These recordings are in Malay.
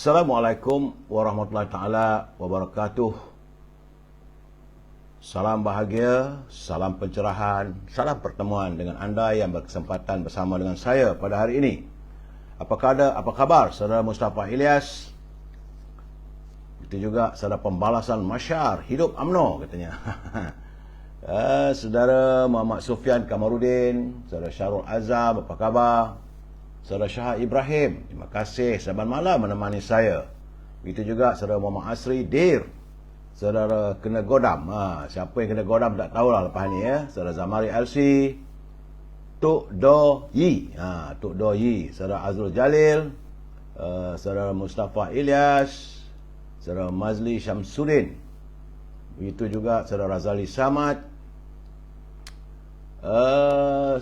Assalamualaikum warahmatullahi taala wabarakatuh. Salam bahagia, salam pencerahan, salam pertemuan dengan anda yang berkesempatan bersama dengan saya pada hari ini. Apa khabar saudara Mustafa Ilyas? Itu juga saudara pembalasan masyar hidup UMNO katanya. Saudara Muhammad Sufyan Kamarudin, saudara Syarul Azam, apa khabar? Saudara Syah Ibrahim, terima kasih saban malam menemani saya. Begitu juga saudara Muhammad Asri Dir, saudara kena godam. Siapa yang kena godam tak tahulah lepas ni ya. Saudara Zamari LC, Tok Do Yi, Tok Do Yi, saudara Azrul Jalil, saudara Mustafa Ilyas, saudara Mazli Syamsuddin. Begitu juga saudara Razali Samad,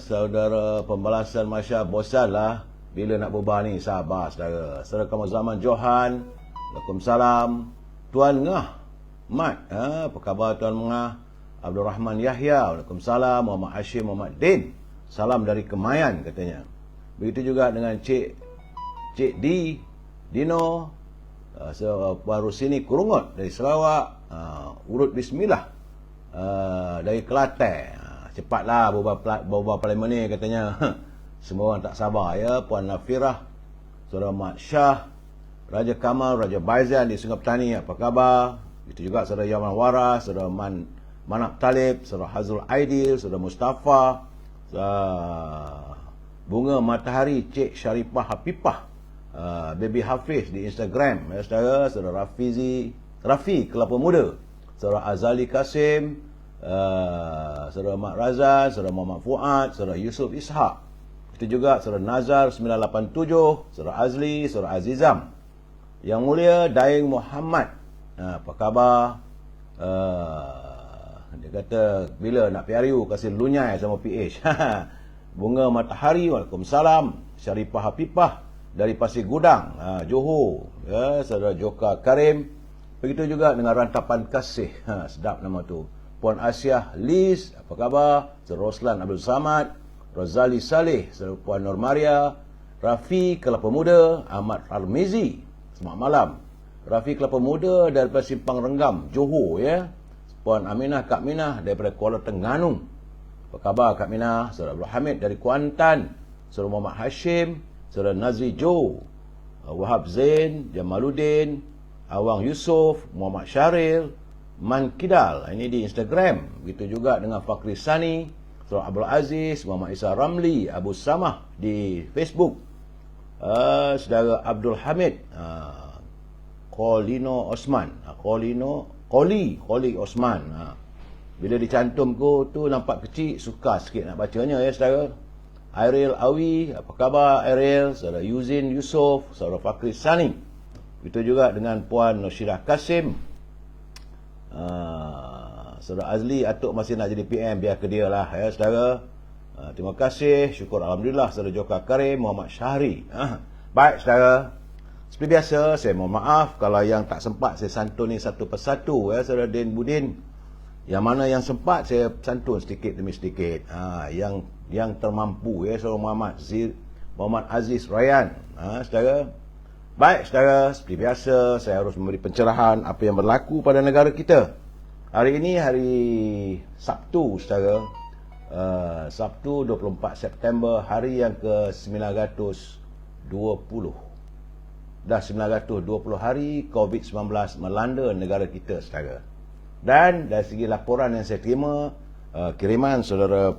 saudara pembalasan masyarakat bosanlah bila nak berubah ni, sabar saudara. Saudara Kamu Zaman Johan, Waalaikumsalam. Tuan Ngah Mat, apa khabar Tuan Ngah? Abdul Rahman Yahya, Waalaikumsalam. Muhammad Hashim Muhammad Din, salam dari Kemayan katanya. Begitu juga dengan Cik Dino, Puan Rusini Kurungut dari Sarawak, Urut Bismillah dari Kelantan. Cepatlah berubah parlimen ni katanya. Semua orang tak sabar ya. Puan Nafirah, saudara Mat Shah, Raja Kamal, Raja Baizan di Sungai Petani, apa khabar? Itu juga saudara Yaman Waras, saudara Manap Talib, saudara Hazrul Aidil, saudara Mustafa, Bunga Matahari, Cik Syarifah Hafifah, Baby Hafiz di Instagram ya saudara. Saudara Rafi Kelapa Muda, saudara Azali Kasim, saudara Mat Razan, saudara Muhammad Fuad, saudara Yusuf Ishak. Itu juga saudara Nazar 987, saudara Azli, saudara Azizam. Yang mulia Daeng Muhammad, apa khabar? Dia kata bila nak PRU kasih lunyai sama PH. Bunga Matahari, Waalaikumsalam. Syarifah Hafifah dari Pasir Gudang, Johor ya, saudara Joka Karim. Begitu juga dengan Rantapan Kasih, sedap nama tu. Puan Asyah Liz, apa khabar? Saudara Roslan Abdul Samad, Rozali Saleh, saudara Puan Nur Maria, Rafi Kelapa Muda, Ahmad Armizi, selamat malam. Rafi Kelapa Muda daripada Simpang Renggam, Johor ya. Puan Aminah Kak Minah daripada Kuala Terengganu. Apa khabar Kak Minah? Saudara Abdul Hamid dari Kuantan, saudara Muhammad Hashim, saudara Nazri Jo, Wahab Zain, Jamaluddin, Awang Yusof, Muhammad Syaril, Man Kidal, ini di Instagram. Begitu juga dengan Fakri Sani, saudara Abdul Aziz, Muhammad Isa Ramli, Abu Samah di Facebook, saudara Abdul Hamid, Kolino Osman, Koli Osman. Bila dicantum tu nampak kecil, suka sikit nak bacanya ya saudara. Ariel Awi, apa khabar Ariel? Saudara Yuzin Yusof, saudara Fakri Sani. Itu juga dengan Puan Noshidah Kasim, saudara Azli Atuk masih nak jadi PM, biar ke dia lah ya saudara. Terima kasih, syukur alhamdulillah. Saudara Joka Karim, Muhammad Syahri. Baik saudara, seperti biasa saya mohon maaf kalau yang tak sempat saya santuni satu persatu ya saudara Din Budin. Yang mana yang sempat saya santun sedikit demi sedikit. Yang termampu ya saudara Muhammad Aziz Rayyan, saudara. Baik saudara, seperti biasa saya harus memberi pencerahan apa yang berlaku pada negara kita. Hari ini hari Sabtu saudara, Sabtu 24 September, hari yang ke-920. Dah 920 hari COVID-19 melanda negara kita saudara. Dan dari segi laporan yang saya terima, kiriman saudara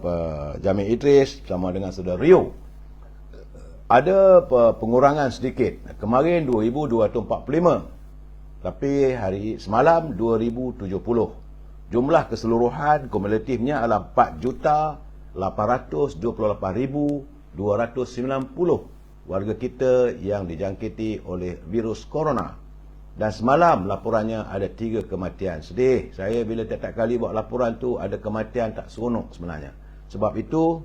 Jamil Idris bersama dengan saudara Rio, ada pengurangan sedikit. Kemarin 2,245. Tapi hari semalam 2,070. Jumlah keseluruhan kumulatifnya adalah 4,828,290 warga kita yang dijangkiti oleh virus corona. Dan semalam laporannya ada 3 kematian. Sedih saya bila tiap-tiap kali buat laporan tu ada kematian, tak seronok sebenarnya. Sebab itu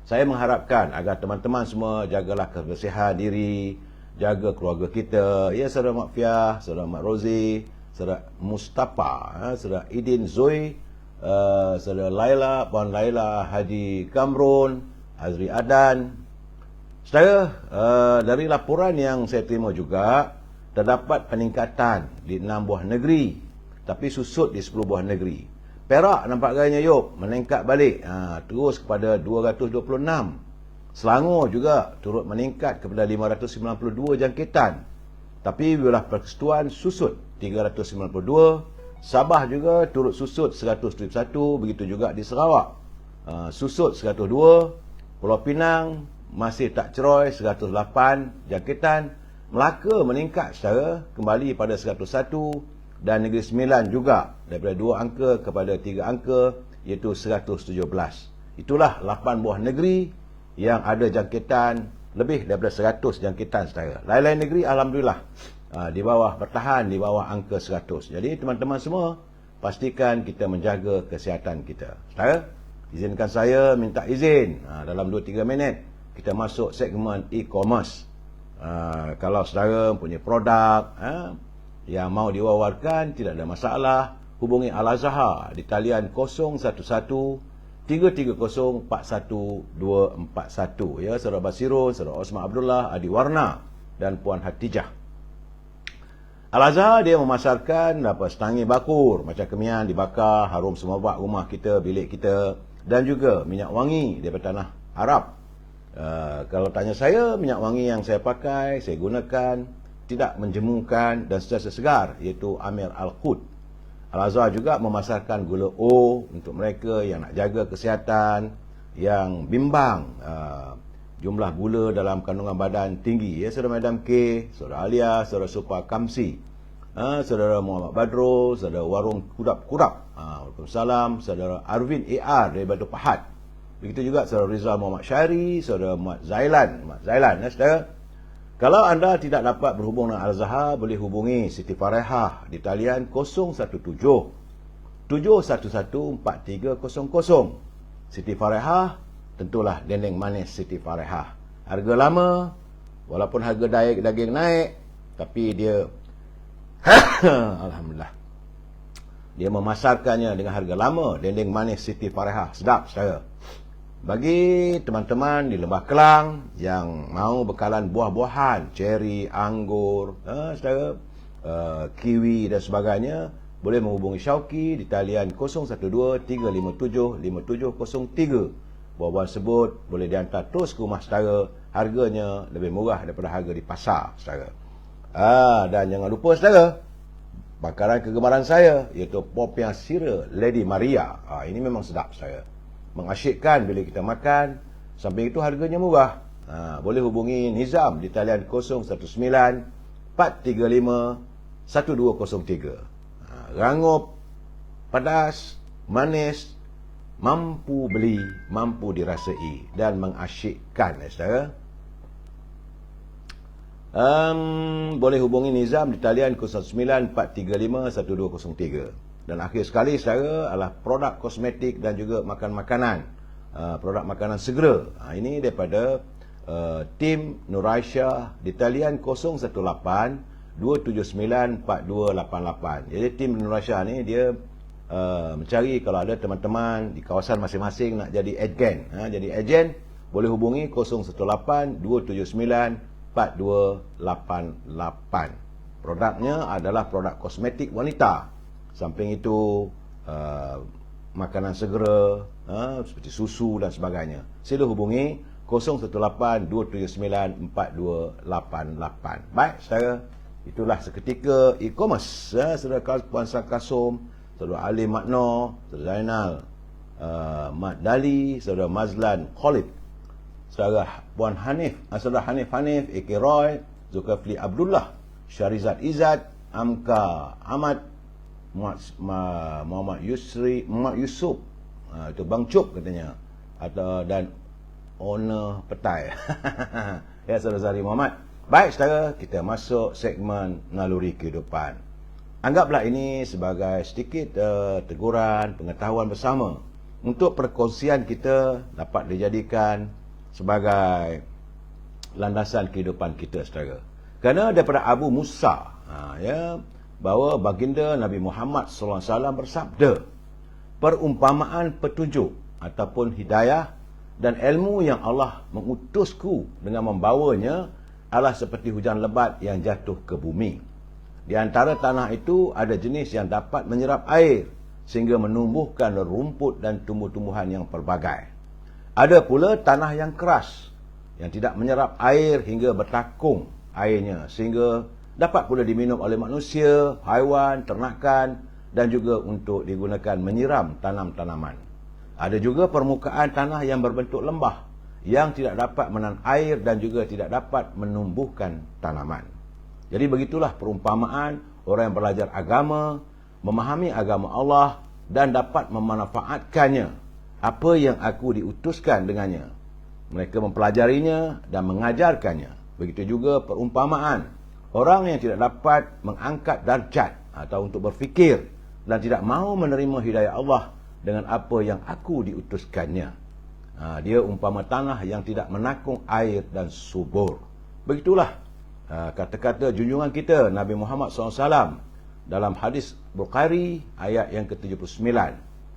saya mengharapkan agar teman-teman semua jagalah kebersihan diri, jaga keluarga kita. Ya saudara Mak Fiah, saudara Mak Rozi, saudara Mustafa, saudara Idin Zoe, saudara Laila, Puan Laila Haji Kamrun, Azri Adan. Saudara, dari laporan yang saya terima juga, terdapat peningkatan di 6 buah negeri, tapi susut di 10 buah negeri. Perak nampak gayanya Yop meningkat balik, terus kepada 226. Selangor juga turut meningkat kepada 592 jangkitan, tapi wilayah persekutuan susut 392. Sabah juga turut susut 171, begitu juga di Sarawak susut 102. Pulau Pinang masih tak ceroy 108 jangkitan. Melaka meningkat secara kembali pada 101, dan Negeri Sembilan juga daripada 2 angka kepada 3 angka, iaitu 117. Itulah 8 buah negeri yang ada jangkitan lebih daripada 100 jangkitan saudara. Lain-lain negeri alhamdulillah di bawah, bertahan di bawah angka 100. Jadi teman-teman semua, pastikan kita menjaga kesihatan kita. Saudara, izinkan saya minta izin dalam 2-3 minit kita masuk segmen e-commerce. Kalau saudara punya produk yang mau diwawarkan, tidak ada masalah, hubungi Al-Azhar di talian 011 330 41241, ya, Saudara Basirun, Saudara Osman Abdullah, Adi Warna dan Puan Hatijah. Al-Azhar dia memasarkan setangi bakur macam kemian dibakar, harum semerbak rumah kita, bilik kita, dan juga minyak wangi daripada tanah Arab. Kalau tanya saya, minyak wangi yang saya pakai, saya gunakan, tidak menjemukan dan sentiasa segar, iaitu Amir Al-Qud. Al-Azhar juga memasarkan gula O untuk mereka yang nak jaga kesihatan, yang bimbang jumlah gula dalam kandungan badan tinggi, ya, Saudara Madam K, Saudara Alia, Saudara Supa Kamsi, Saudara Muhammad Badro, Saudara Warung Kudap-Kudap, Waalaikumsalam, Saudara Arvin AR dari Batu Pahat. Begitu juga Saudara Rizal Muhammad Syari, Saudara Muhammad Zailan, ya, Saudara. Kalau anda tidak dapat berhubung dengan Al-Azhar, boleh hubungi Siti Farehah di talian 017 711 4300. Siti Farehah, tentulah dendeng manis Siti Farehah. Harga lama, walaupun harga daging naik, tapi dia alhamdulillah, dia memasarkannya dengan harga lama. Dendeng manis Siti Farehah, sedap saudara. Bagi teman-teman di Lembah Kelang yang mau bekalan buah-buahan, ceri, anggur, saudara, kiwi dan sebagainya, boleh menghubungi Syauqi di talian 012 357 5703. Buah-buahan sebut boleh dihantar terus ke rumah saudara. Harganya lebih murah daripada harga di pasar, saudara. Dan jangan lupa, saudara, bakaran kegemaran saya, iaitu Popiah Sirih Lady Maria. Ini memang sedap, saudara, mengasyikkan bila kita makan. Samping itu harganya murah. Boleh hubungi Nizam di talian 019 435 1203. Rangup, pedas, manis, mampu beli, mampu dirasai dan mengasyikkan, saudara. Boleh hubungi Nizam di talian 019 435 1203. Dan akhir sekali, saudara, adalah produk kosmetik dan juga makanan-makanan, produk makanan segera. Ini daripada tim Nur Aisyah di talian 018 279 4288. Jadi tim Nur Aisyah ni dia mencari kalau ada teman-teman di kawasan masing-masing nak jadi agen. Jadi agen boleh hubungi 018 279 4288. Produknya adalah produk kosmetik wanita. Samping itu makanan segera, seperti susu dan sebagainya. Sila hubungi 018 279 4288. Baik, saudara, itulah seketika e-commerce. Saudara Puan Sakasum, Saudara Ali Makno, Saudara Zainal Mat Dali, Saudara Mazlan Khalid, Saudara Puan Hanif, Saudara Hanif AK Roy, Zulkifli Abdullah, Syarizat Izzat, Amka Ahmad, Muhammad Yusuf, itu Bang Cuk katanya, dan owner petai. Ya, Saudara Zari Muhammad. Baik, saudara, kita masuk segmen naluri kehidupan. Anggaplah ini sebagai sedikit teguran, pengetahuan bersama untuk perkongsian kita dapat dijadikan sebagai landasan kehidupan kita, saudara. Kerana daripada Abu Musa, bahawa baginda Nabi Muhammad SAW bersabda, perumpamaan petunjuk ataupun hidayah dan ilmu yang Allah mengutusku dengan membawanya adalah seperti hujan lebat yang jatuh ke bumi. Di antara tanah itu ada jenis yang dapat menyerap air sehingga menumbuhkan rumput dan tumbuh-tumbuhan yang pelbagai. Ada pula tanah yang keras yang tidak menyerap air hingga bertakung airnya sehingga dapat pula diminum oleh manusia, haiwan, ternakan dan juga untuk digunakan menyiram tanam-tanaman. Ada juga permukaan tanah yang berbentuk lembah yang tidak dapat menahan air dan juga tidak dapat menumbuhkan tanaman. Jadi begitulah perumpamaan orang yang belajar agama, memahami agama Allah dan dapat memanfaatkannya apa yang aku diutuskan dengannya. Mereka mempelajarinya dan mengajarkannya. Begitu juga perumpamaan orang yang tidak dapat mengangkat darjat atau untuk berfikir dan tidak mahu menerima hidayah Allah dengan apa yang aku diutuskannya. Dia umpama tanah yang tidak menakung air dan subur. Begitulah kata-kata junjungan kita Nabi Muhammad SAW dalam hadis Bukhari ayat yang ke-79.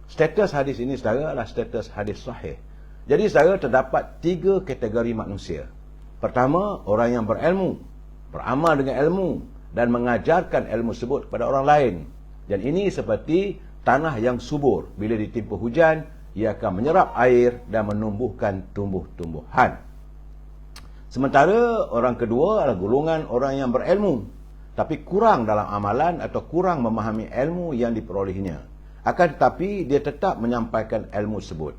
Status hadis ini saudara adalah status hadis sahih. Jadi saudara terdapat 3 kategori manusia. Pertama, orang yang berilmu, beramal dengan ilmu dan mengajarkan ilmu tersebut kepada orang lain. Dan ini seperti tanah yang subur. Bila ditimpa hujan, ia akan menyerap air dan menumbuhkan tumbuh-tumbuhan. Sementara orang kedua adalah golongan orang yang berilmu tapi kurang dalam amalan atau kurang memahami ilmu yang diperolehnya. Akan tetapi dia tetap menyampaikan ilmu tersebut.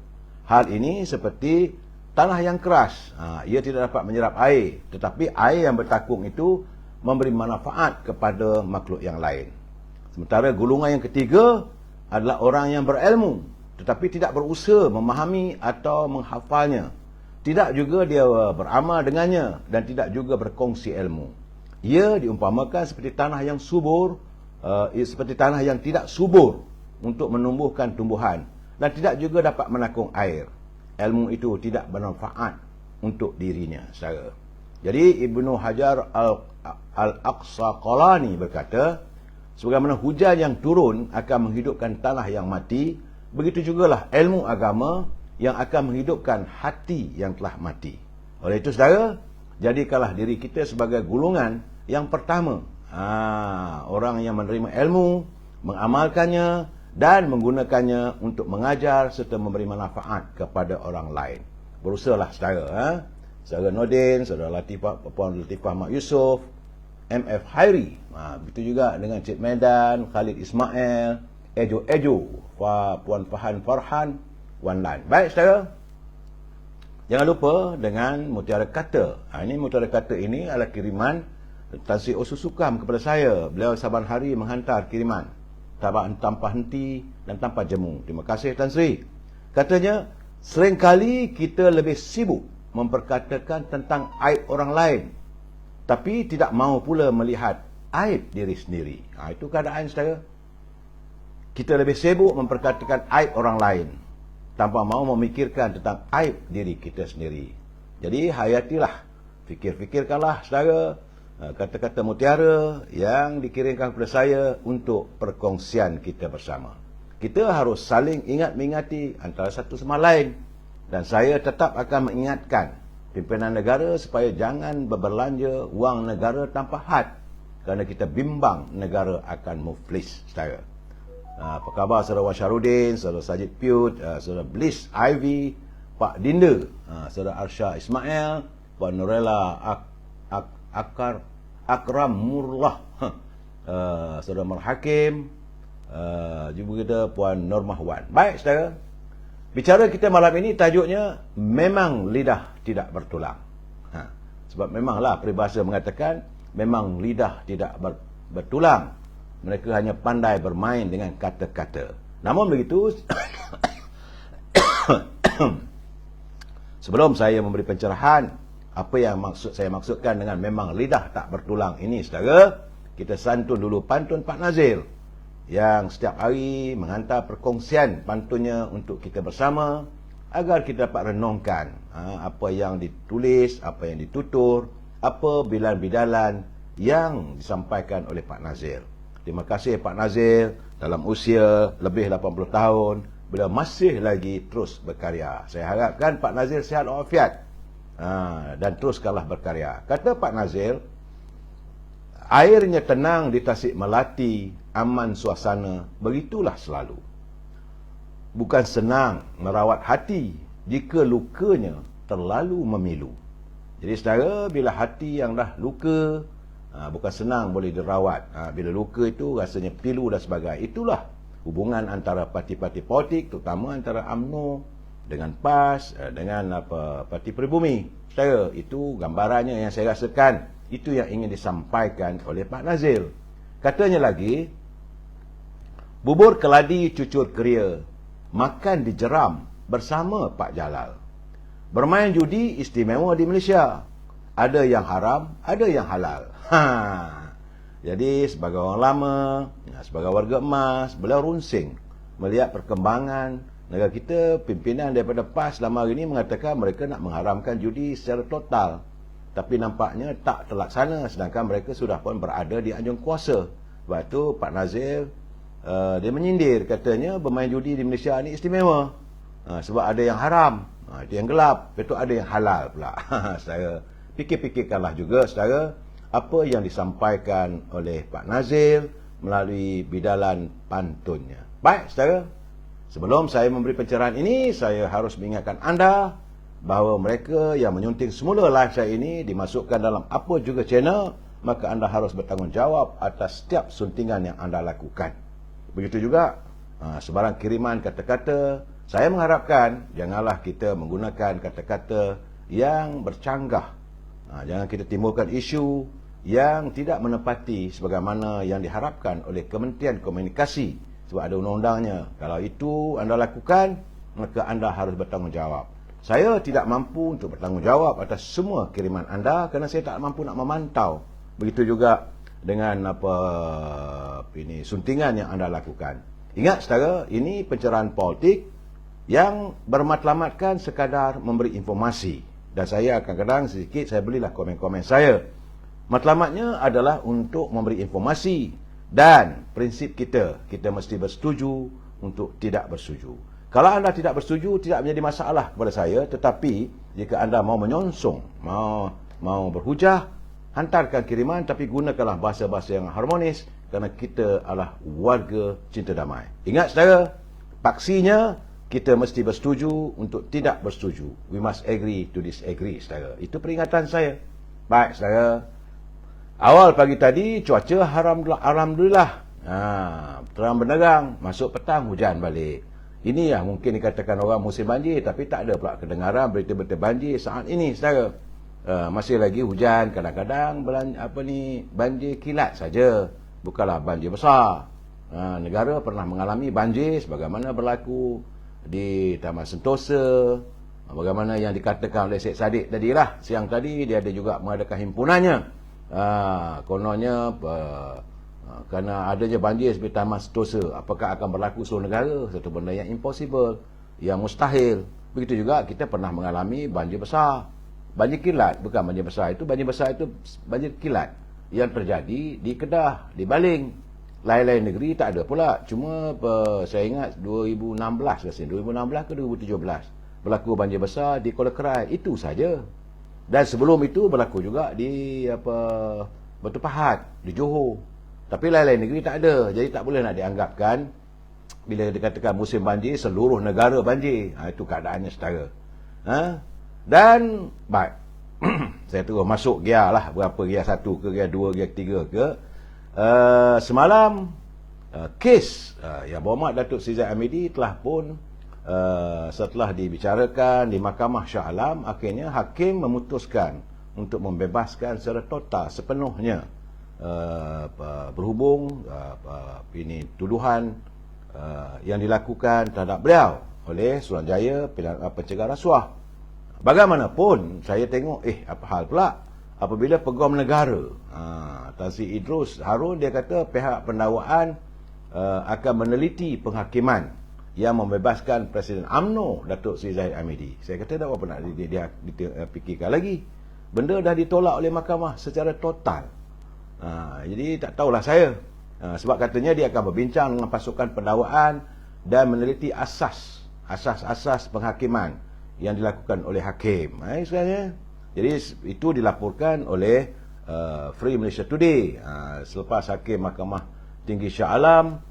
Hal ini seperti tanah yang keras. Ia tidak dapat menyerap air, tetapi air yang bertakung itu memberi manfaat kepada makhluk yang lain. Sementara golongan yang ketiga adalah orang yang berilmu tetapi tidak berusaha memahami atau menghafalnya. Tidak juga dia beramal dengannya dan tidak juga berkongsi ilmu. Ia diumpamakan seperti tanah yang subur, seperti tanah yang tidak subur untuk menumbuhkan tumbuhan dan tidak juga dapat menakung air. Ilmu itu tidak bermanfaat untuk dirinya, saudara. Jadi Ibnu Hajar Al-Aqsaqalani berkata, sebagaimana hujan yang turun akan menghidupkan tanah yang mati, begitu jugalah ilmu agama yang akan menghidupkan hati yang telah mati. Oleh itu saudara, jadikanlah diri kita sebagai golongan yang pertama. Orang yang menerima ilmu, mengamalkannya dan menggunakannya untuk mengajar serta memberi manfaat kepada orang lain. Berusahalah saudara. Saudara Nordin, saudara Latifah, Puan Latifah Mak Yusof, MF Hairi. Begitu juga dengan Cik Medan, Khalid Ismail, Ejo, Puan Fahan Farhan, Wan Lan. Baik saudara, jangan lupa dengan mutiara kata. Ini mutiara kata ini adalah kiriman Tan Sri Osu Sukam kepada saya. Beliau saban hari menghantar kiriman tanpa henti dan tanpa jemu. Terima kasih Tan Sri. Katanya, seringkali kita lebih sibuk memperkatakan tentang aib orang lain tapi tidak mahu pula melihat aib diri sendiri. Itu keadaan saudara. Kita lebih sibuk memperkatakan aib orang lain tanpa mahu memikirkan tentang aib diri kita sendiri. Jadi hayatilah, fikirkanlah saudara kata-kata mutiara yang dikirimkan kepada saya untuk perkongsian kita bersama. Kita harus saling ingat-mengingati antara satu sama lain. Dan saya tetap akan mengingatkan pimpinan negara supaya jangan berbelanja wang negara tanpa had, kerana kita bimbang negara akan muflis saudara. Apa khabar saudara Wasyarudin, saudara Sajid Piut, saudara Bliss Ivy, Pak Dinda, saudara Arsha Ismail, Pak Nurella Akramullah, saudara Mar Hakim, juga kita Puan Normah Wan. Baik saudara, bicara kita malam ini tajuknya memang lidah tidak bertulang. Sebab memanglah peribahasa mengatakan memang lidah tidak bertulang. Mereka hanya pandai bermain dengan kata-kata. Namun begitu, sebelum saya memberi pencerahan apa yang saya maksudkan dengan memang lidah tak bertulang ini saudara, kita santun dulu pantun Pak Nazir yang setiap hari menghantar perkongsian pantunnya untuk kita bersama agar kita dapat renungkan apa yang ditulis, apa yang ditutur, apa bidalan-bidalan yang disampaikan oleh Pak Nazir. Terima kasih Pak Nazir, dalam usia lebih 80 tahun beliau masih lagi terus berkarya. Saya harapkan Pak Nazir sihat walafiat dan teruskanlah berkarya. Kata Pak Nazir, Airnya tenang di Tasik Melati, aman suasana, begitulah selalu. Bukan senang merawat hati jika lukanya terlalu memilu. Jadi saudara, bila hati yang dah luka, bukan senang boleh dirawat. Bila luka itu rasanya pilu dan sebagainya. Itulah hubungan antara parti-parti politik, terutama antara UMNO dengan PAS, dengan Parti Peribumi. Saudara, itu gambarannya yang saya rasakan. Itu yang ingin disampaikan oleh Pak Nazil. Katanya lagi, bubur keladi cucur keria, makan di jeram bersama Pak Jalal. Bermain judi istimewa di Malaysia. Ada yang haram, ada yang halal. Jadi sebagai orang lama, sebagai warga emas, beliau runsing melihat perkembangan negara kita. Pimpinan daripada PAS selama hari ini mengatakan mereka nak mengharamkan judi secara total. Tapi nampaknya tak terlaksana, sedangkan mereka sudah pun berada di anjung kuasa. Sebab itu Pak Nazil dia menyindir, katanya bermain judi di Malaysia ni istimewa. Sebab ada yang haram, itu yang gelap, itu ada yang halal pula. Saudara, fikir-fikirkanlah juga saudara, apa yang disampaikan oleh Pak Nazil melalui bidalan pantunnya. Baik saudara, sebelum saya memberi pencerahan ini, saya harus mengingatkan anda bahawa mereka yang menyunting semula live saya ini dimasukkan dalam apa juga channel, maka anda harus bertanggungjawab atas setiap suntingan yang anda lakukan. Begitu juga sebarang kiriman kata-kata, saya mengharapkan janganlah kita menggunakan kata-kata yang bercanggah. Jangan kita timbulkan isu yang tidak menepati sebagaimana yang diharapkan oleh Kementerian Komunikasi, sebab ada undang-undangnya. Kalau itu anda lakukan, maka anda harus bertanggungjawab. Saya tidak mampu untuk bertanggungjawab atas semua kiriman anda kerana saya tak mampu nak memantau. Begitu juga dengan suntingan yang anda lakukan. Ingat saudara, ini pencerahan politik yang bermatlamatkan sekadar memberi informasi. Dan saya kadang-kadang sedikit saya belilah komen-komen saya. Matlamatnya adalah untuk memberi informasi. Dan prinsip kita mesti bersetuju untuk tidak bersetuju. Kalau anda tidak bersetuju, tidak menjadi masalah kepada saya. Tetapi jika anda mau menyongsong, mau berhujah, hantarkan kiriman, tapi gunakanlah bahasa-bahasa yang harmonis, kerana kita adalah warga cinta damai. Ingat saudara, paksinya kita mesti bersetuju untuk tidak bersetuju. We must agree to disagree saudara. Itu peringatan saya. Baik saudara, awal pagi tadi cuaca alhamdulillah terang benderang, masuk petang hujan balik. Ini yang mungkin dikatakan orang musim banjir, tapi tak ada pula kedengaran berita-berita banjir saat ini saudara. Masih lagi hujan, kadang-kadang banjir kilat saja, bukanlah banjir besar. Negara pernah mengalami banjir sebagaimana berlaku di Taman Sentosa, bagaimana yang dikatakan oleh Syed Saddiq tadilah, siang tadi dia ada juga mengadakan himpunannya. Kononnya kerana adanya banjir seperti Taman Sentosa, apakah akan berlaku seluruh negara? Satu benda yang impossible, yang mustahil. Begitu juga kita pernah mengalami banjir besar, banjir kilat. Bukan banjir besar itu, banjir kilat yang terjadi di Kedah, di Baling. Lain-lain negeri tak ada pula. Cuma saya ingat 2016 ke 2017 berlaku banjir besar di Kuala Kerai, itu saja. Dan sebelum itu berlaku juga di Batu Pahat, di Johor. Tapi lain-lain negeri tak ada. Jadi tak boleh nak dianggapkan bila dikatakan musim banjir seluruh negara banjir. Itu keadaannya setara. Dan baik, saya terus masuk gear lah, berapa gear 1 ke gear 2, gear 3 ke. Semalam kes yang berhormat Datuk Seri Zahid Hamidi telah pun setelah dibicarakan di Mahkamah Shah Alam, akhirnya hakim memutuskan untuk membebaskan secara total sepenuhnya berhubung tuduhan yang dilakukan terhadap beliau oleh Suruhanjaya Pencegah Rasuah. Bagaimanapun saya tengok apa hal pula apabila Peguam Negara Tan Sri Idrus Harun, dia kata pihak pendakwaan akan meneliti penghakiman yang membebaskan Presiden UMNO Datuk Seri Zahid Hamidi. Saya kata tak apa nak dia fikirkan lagi. Benda dah ditolak oleh mahkamah secara total. Jadi tak tahulah saya. Sebab katanya dia akan berbincang dengan pasukan pendakwaan dan meneliti asas penghakiman yang dilakukan oleh hakim. Sebenarnya, jadi itu dilaporkan oleh Free Malaysia Today. Selepas Hakim Mahkamah Tinggi Shah Alam,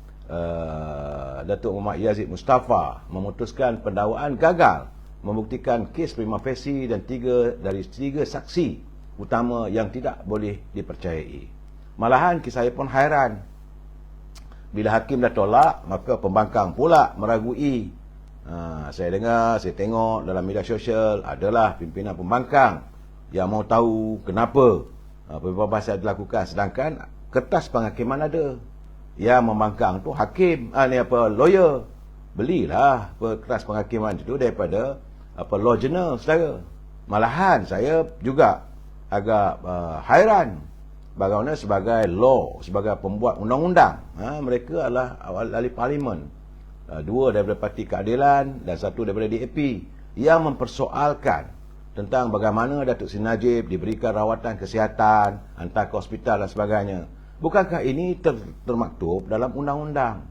Datuk Muhammad Yazid Mustafa memutuskan pendakwaan gagal membuktikan kes prima facie dan 3 dari 3 saksi utama yang tidak boleh dipercayai. Malahan saya pun hairan. Bila hakim dah tolak, maka pembangkang pula meragui. Saya dengar, saya tengok dalam media sosial, adalah pimpinan pembangkang yang mau tahu kenapa pembebasan dilakukan, sedangkan kertas penghakiman ada. Yang membangkang tu hakim, lawyer. Belilah kertas penghakiman itu daripada law journal, saudara. Malahan saya juga agak hairan bagaimana sebagai law, sebagai pembuat undang-undang, mereka adalah ahli parlimen, 2 daripada Parti Keadilan dan 1 daripada DAP, yang mempersoalkan tentang bagaimana Datuk Seri Najib diberikan rawatan kesihatan, hantar ke hospital dan sebagainya. Bukankah ini termaktub dalam undang-undang?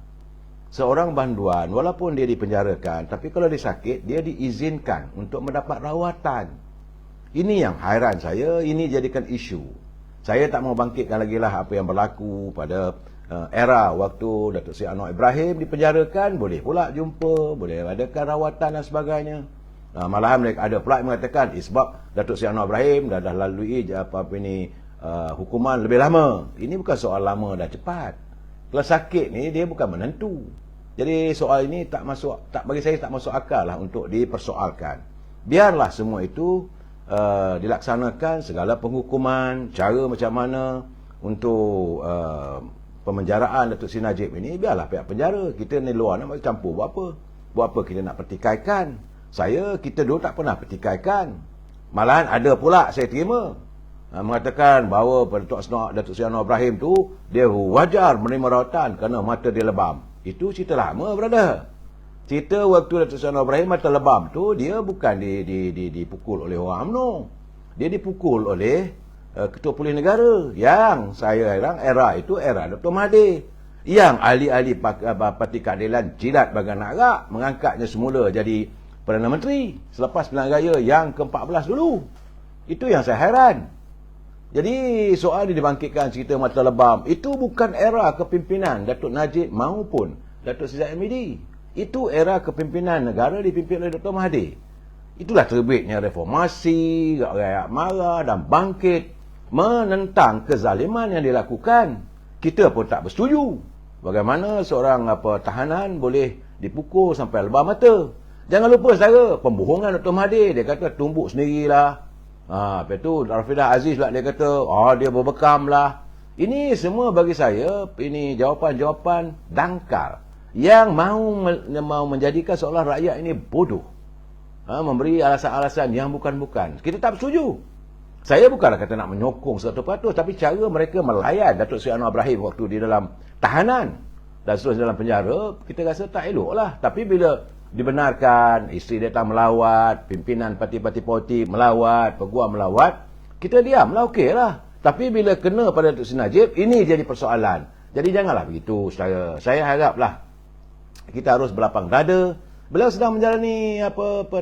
Seorang banduan, walaupun dia dipenjarakan, tapi kalau dia sakit, dia diizinkan untuk mendapat rawatan. Ini yang hairan saya, ini jadikan isu. Saya tak mau bangkitkan lagi lah apa yang berlaku pada era waktu Datuk Seri Anwar Ibrahim dipenjarakan, boleh pula jumpa, boleh adakan rawatan dan sebagainya. Malahan mereka ada pula yang mengatakan, sebab Datuk Seri Anwar Ibrahim dah lalui hukuman lebih lama. Ini bukan soal lama dan cepat. Kalau sakit ni, dia bukan menentu. Jadi soal ini bagi saya tak masuk akal lah untuk dipersoalkan. Biarlah semua itu dilaksanakan, segala penghukuman, cara macam mana untuk pemenjaraan Datuk Seri Najib ini, biarlah pihak penjara. Kita ni luar nak campur buat apa? Buat apa kita nak pertikaikan? Kita dulu tak pernah pertikaikan. Malahan ada pula saya terima mengatakan bahawa Datuk Seri Anwar Ibrahim tu dia wajar menerima rawatan kerana mata dia lebam. Itu cerita lama, brother. Cerita waktu Datuk Seri Anwar Ibrahim mata lebam tu, dia bukan dipukul oleh orang UMNO. Dia dipukul oleh Ketua Polis Negara. Yang saya heran, era itu era Dr. Mahathir. Yang ahli-ahli Parti Keadilan jilat bagai nak rak, mengangkatnya semula jadi Perdana Menteri selepas pilihan raya yang ke-14 dulu. Itu yang saya hairan. Jadi soal ini dibangkitkan cerita mata lebam, itu bukan era kepimpinan Datuk Najib maupun Datuk Seri Zahid Hamidi. Itu era kepimpinan negara dipimpin oleh Dr. Mahathir. Itulah terbitnya reformasi, rakyat marah dan bangkit menentang kezaliman yang dilakukan. Kita pun tak bersetuju. Bagaimana seorang tahanan boleh dipukul sampai lebam mata. Jangan lupa saudara, pembohongan Dr. Mahathir. Dia kata tumbuk sendirilah. Lepas tu Rafidah Aziz pula dia kata dia berbekam lah. Ini semua bagi saya, ini jawapan-jawapan dangkal yang mau menjadikan seolah rakyat ini bodoh, memberi alasan-alasan yang bukan-bukan. Kita tak bersetuju. Saya bukanlah kata nak menyokong 100%, tapi cara mereka melayan Datuk Seri Anwar Ibrahim waktu di dalam tahanan dan seterusnya dalam penjara, kita rasa tak elok lah. Tapi bila dibenarkan, isteri datang melawat, pimpinan parti-parti politik melawat, peguam melawat, kita diamlah, okey lah. Tapi bila kena pada Datuk Seri Najib, ini jadi persoalan. Jadi janganlah begitu, saudara. Saya haraplah kita harus berlapang dada. Beliau sedang menjalani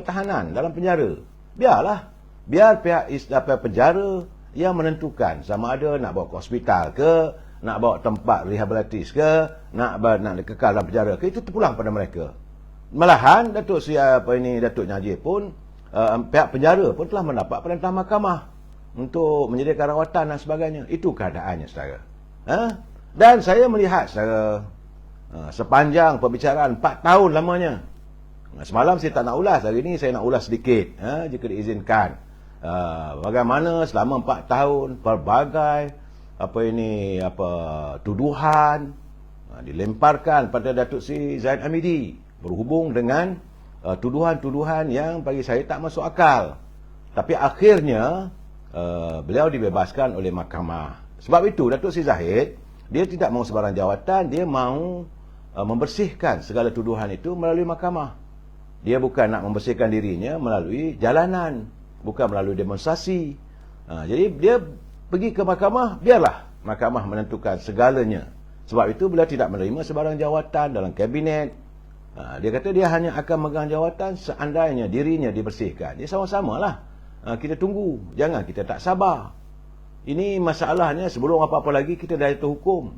tahanan dalam penjara. Biar pihak penjara yang menentukan sama ada nak bawa ke hospital ke, nak bawa tempat rehabilitatif ke, nak kekal dalam penjara ke, itu terpulang pada mereka. Malahan Datuk Najib pun pihak penjara pun telah mendapat perintah mahkamah untuk menyediakan rawatan dan sebagainya. Itu keadaannya, saudara. Dan saya melihat, saudara, sepanjang perbicaraan 4 tahun lamanya. Semalam saya tak nak ulas, hari ini saya nak ulas sedikit, jika diizinkan. Bagaimana selama 4 tahun pelbagai tuduhan dilemparkan pada Datuk Seri Zahid Hamidi berhubung dengan tuduhan-tuduhan yang bagi saya tak masuk akal. Tapi akhirnya beliau dibebaskan oleh mahkamah. Sebab itu Datuk Seri Zahid, dia tidak mahu sebarang jawatan, dia mahu membersihkan segala tuduhan itu melalui mahkamah. Dia bukan nak membersihkan dirinya melalui jalanan, bukan melalui demonstrasi. Jadi dia pergi ke mahkamah, biarlah mahkamah menentukan segalanya. Sebab itu beliau tidak menerima sebarang jawatan dalam kabinet. Dia kata dia hanya akan megang jawatan seandainya dirinya dibersihkan. Dia sama-samalah. Kita tunggu, jangan kita tak sabar. Ini masalahnya sebelum apa-apa lagi kita dah itu hukum.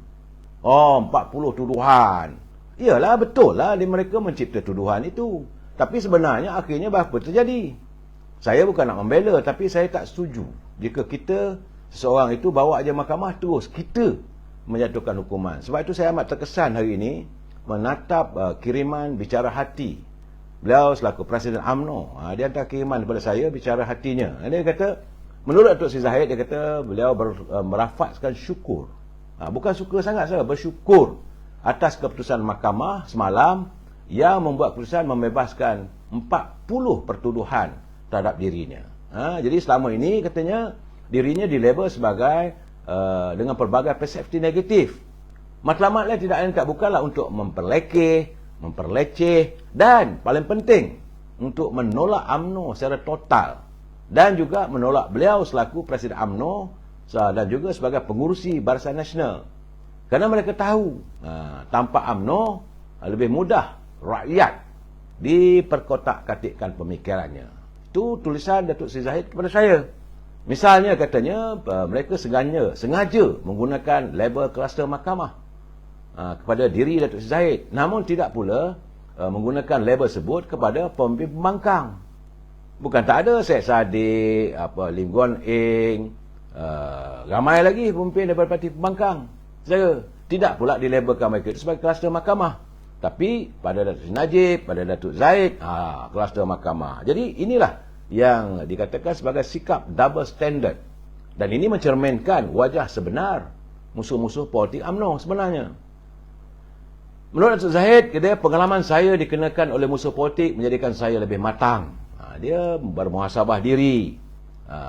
Oh, 40 tuduhan. Iyalah, betul lah mereka mencipta tuduhan itu. Tapi sebenarnya akhirnya apa terjadi? Saya bukan nak membela, tapi saya tak setuju jika kita, seseorang itu bawa aja mahkamah terus kita menjatuhkan hukuman. Sebab itu saya amat terkesan hari ini menatap kiriman bicara hati beliau selaku Presiden UMNO. Dia hantar kiriman kepada saya bicara hatinya. Dia kata, menurut Datuk Seri Zahid, dia kata beliau merafazkan syukur. Bukan suka sangat saja, bersyukur atas keputusan mahkamah semalam yang membuat keputusan membebaskan 40 pertuduhan terhadap dirinya. Jadi selama ini katanya dirinya dilabel sebagai dengan pelbagai persepsi negatif. Matlamatnya tidak lain tak bukanlah untuk memperleceh dan paling penting untuk menolak UMNO secara total dan juga menolak beliau selaku Presiden UMNO dan juga sebagai pengurusi Barisan Nasional. Kerana mereka tahu tanpa UMNO lebih mudah rakyat diperkotak-katikkan pemikirannya. Itu tulisan Datuk Seri Zahid kepada saya. Misalnya katanya mereka sengaja menggunakan label kluster mahkamah kepada diri Datuk Seri Zahid, namun tidak pula menggunakan label sebut kepada pemimpin pembangkang. Bukan tak ada Syed Saddiq, Lim Guan Eng, ramai lagi pemimpin daripada parti pembangkang. Saya tidak pula dilabelkan mereka itu sebagai kluster mahkamah. Tapi pada Datuk Seri Najib, pada Datuk Zahid, kluster mahkamah. Jadi inilah yang dikatakan sebagai sikap double standard. Dan ini mencerminkan wajah sebenar musuh-musuh politik UMNO sebenarnya. Menurut Datuk Zahid, pengalaman saya dikenakan oleh musuh politik menjadikan saya lebih matang. Dia bermuhasabah diri,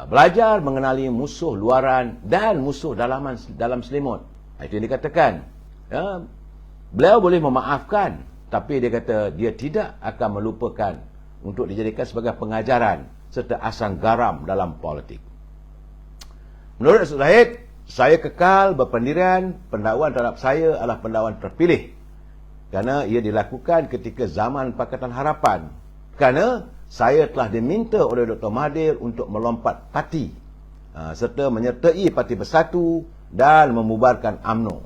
belajar mengenali musuh luaran dan musuh dalam selimut. Itu yang dikatakan. Beliau boleh memaafkan, tapi dia kata dia tidak akan melupakan untuk dijadikan sebagai pengajaran serta asam garam dalam politik. Menurut Datuk Zahid, saya kekal berpendirian pendakwaan terhadap saya adalah pendakwaan terpilih kerana ia dilakukan ketika zaman Pakatan Harapan, kerana saya telah diminta oleh Dr. Mahathir untuk melompat parti serta menyertai Parti Bersatu dan membubarkan UMNO.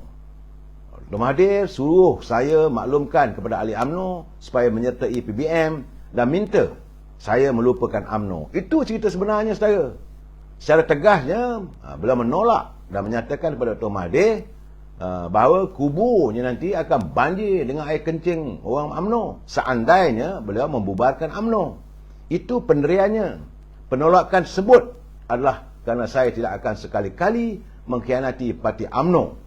Dr. Mahathir suruh saya maklumkan kepada ahli UMNO supaya menyertai PBM dan minta saya melupakan UMNO. Itu cerita sebenarnya saya. Secara tegasnya beliau menolak dan menyatakan kepada Dr. Mahathir bahawa kuburnya nanti akan banjir dengan air kencing orang UMNO seandainya beliau membubarkan UMNO. Itu pendiriannya. Penolakan tersebut adalah kerana saya tidak akan sekali-kali mengkhianati parti UMNO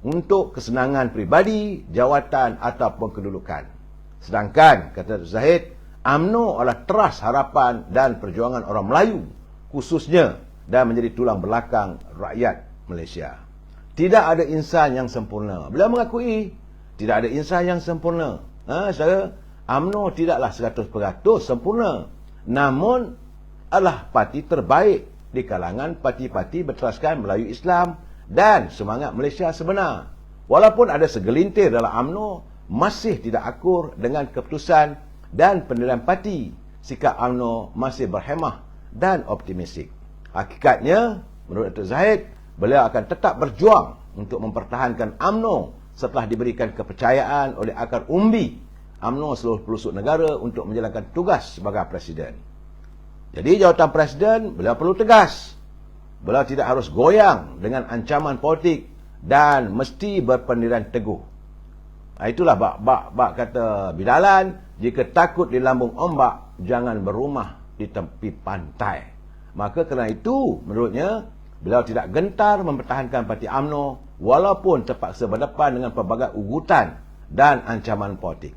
untuk kesenangan peribadi, jawatan ataupun kedudukan. Sedangkan, kata Datuk Zahid, UMNO adalah teras harapan dan perjuangan orang Melayu khususnya dan menjadi tulang belakang rakyat Malaysia. Tidak ada insan yang sempurna. Beliau mengakui tidak ada insan yang sempurna. Saya UMNO tidaklah 100% sempurna, namun adalah parti terbaik di kalangan parti-parti berteraskan Melayu Islam dan semangat Malaysia sebenar. Walaupun ada segelintir dalam UMNO masih tidak akur dengan keputusan dan pendirian parti, sikap UMNO masih berhemah dan optimistik. Hakikatnya, menurut Datuk Zahid, beliau akan tetap berjuang untuk mempertahankan UMNO setelah diberikan kepercayaan oleh akar umbi UMNO seluruh pelosok negara untuk menjalankan tugas sebagai Presiden. Jadi jawatan Presiden, beliau perlu tegas. Beliau tidak harus goyang dengan ancaman politik dan mesti berpendirian teguh. Itulah bak kata bidalan, jika takut di lambung ombak, jangan berumah di tepi pantai. Maka kerana itu, menurutnya, beliau tidak gentar mempertahankan parti UMNO walaupun terpaksa berdepan dengan pelbagai ugutan dan ancaman politik.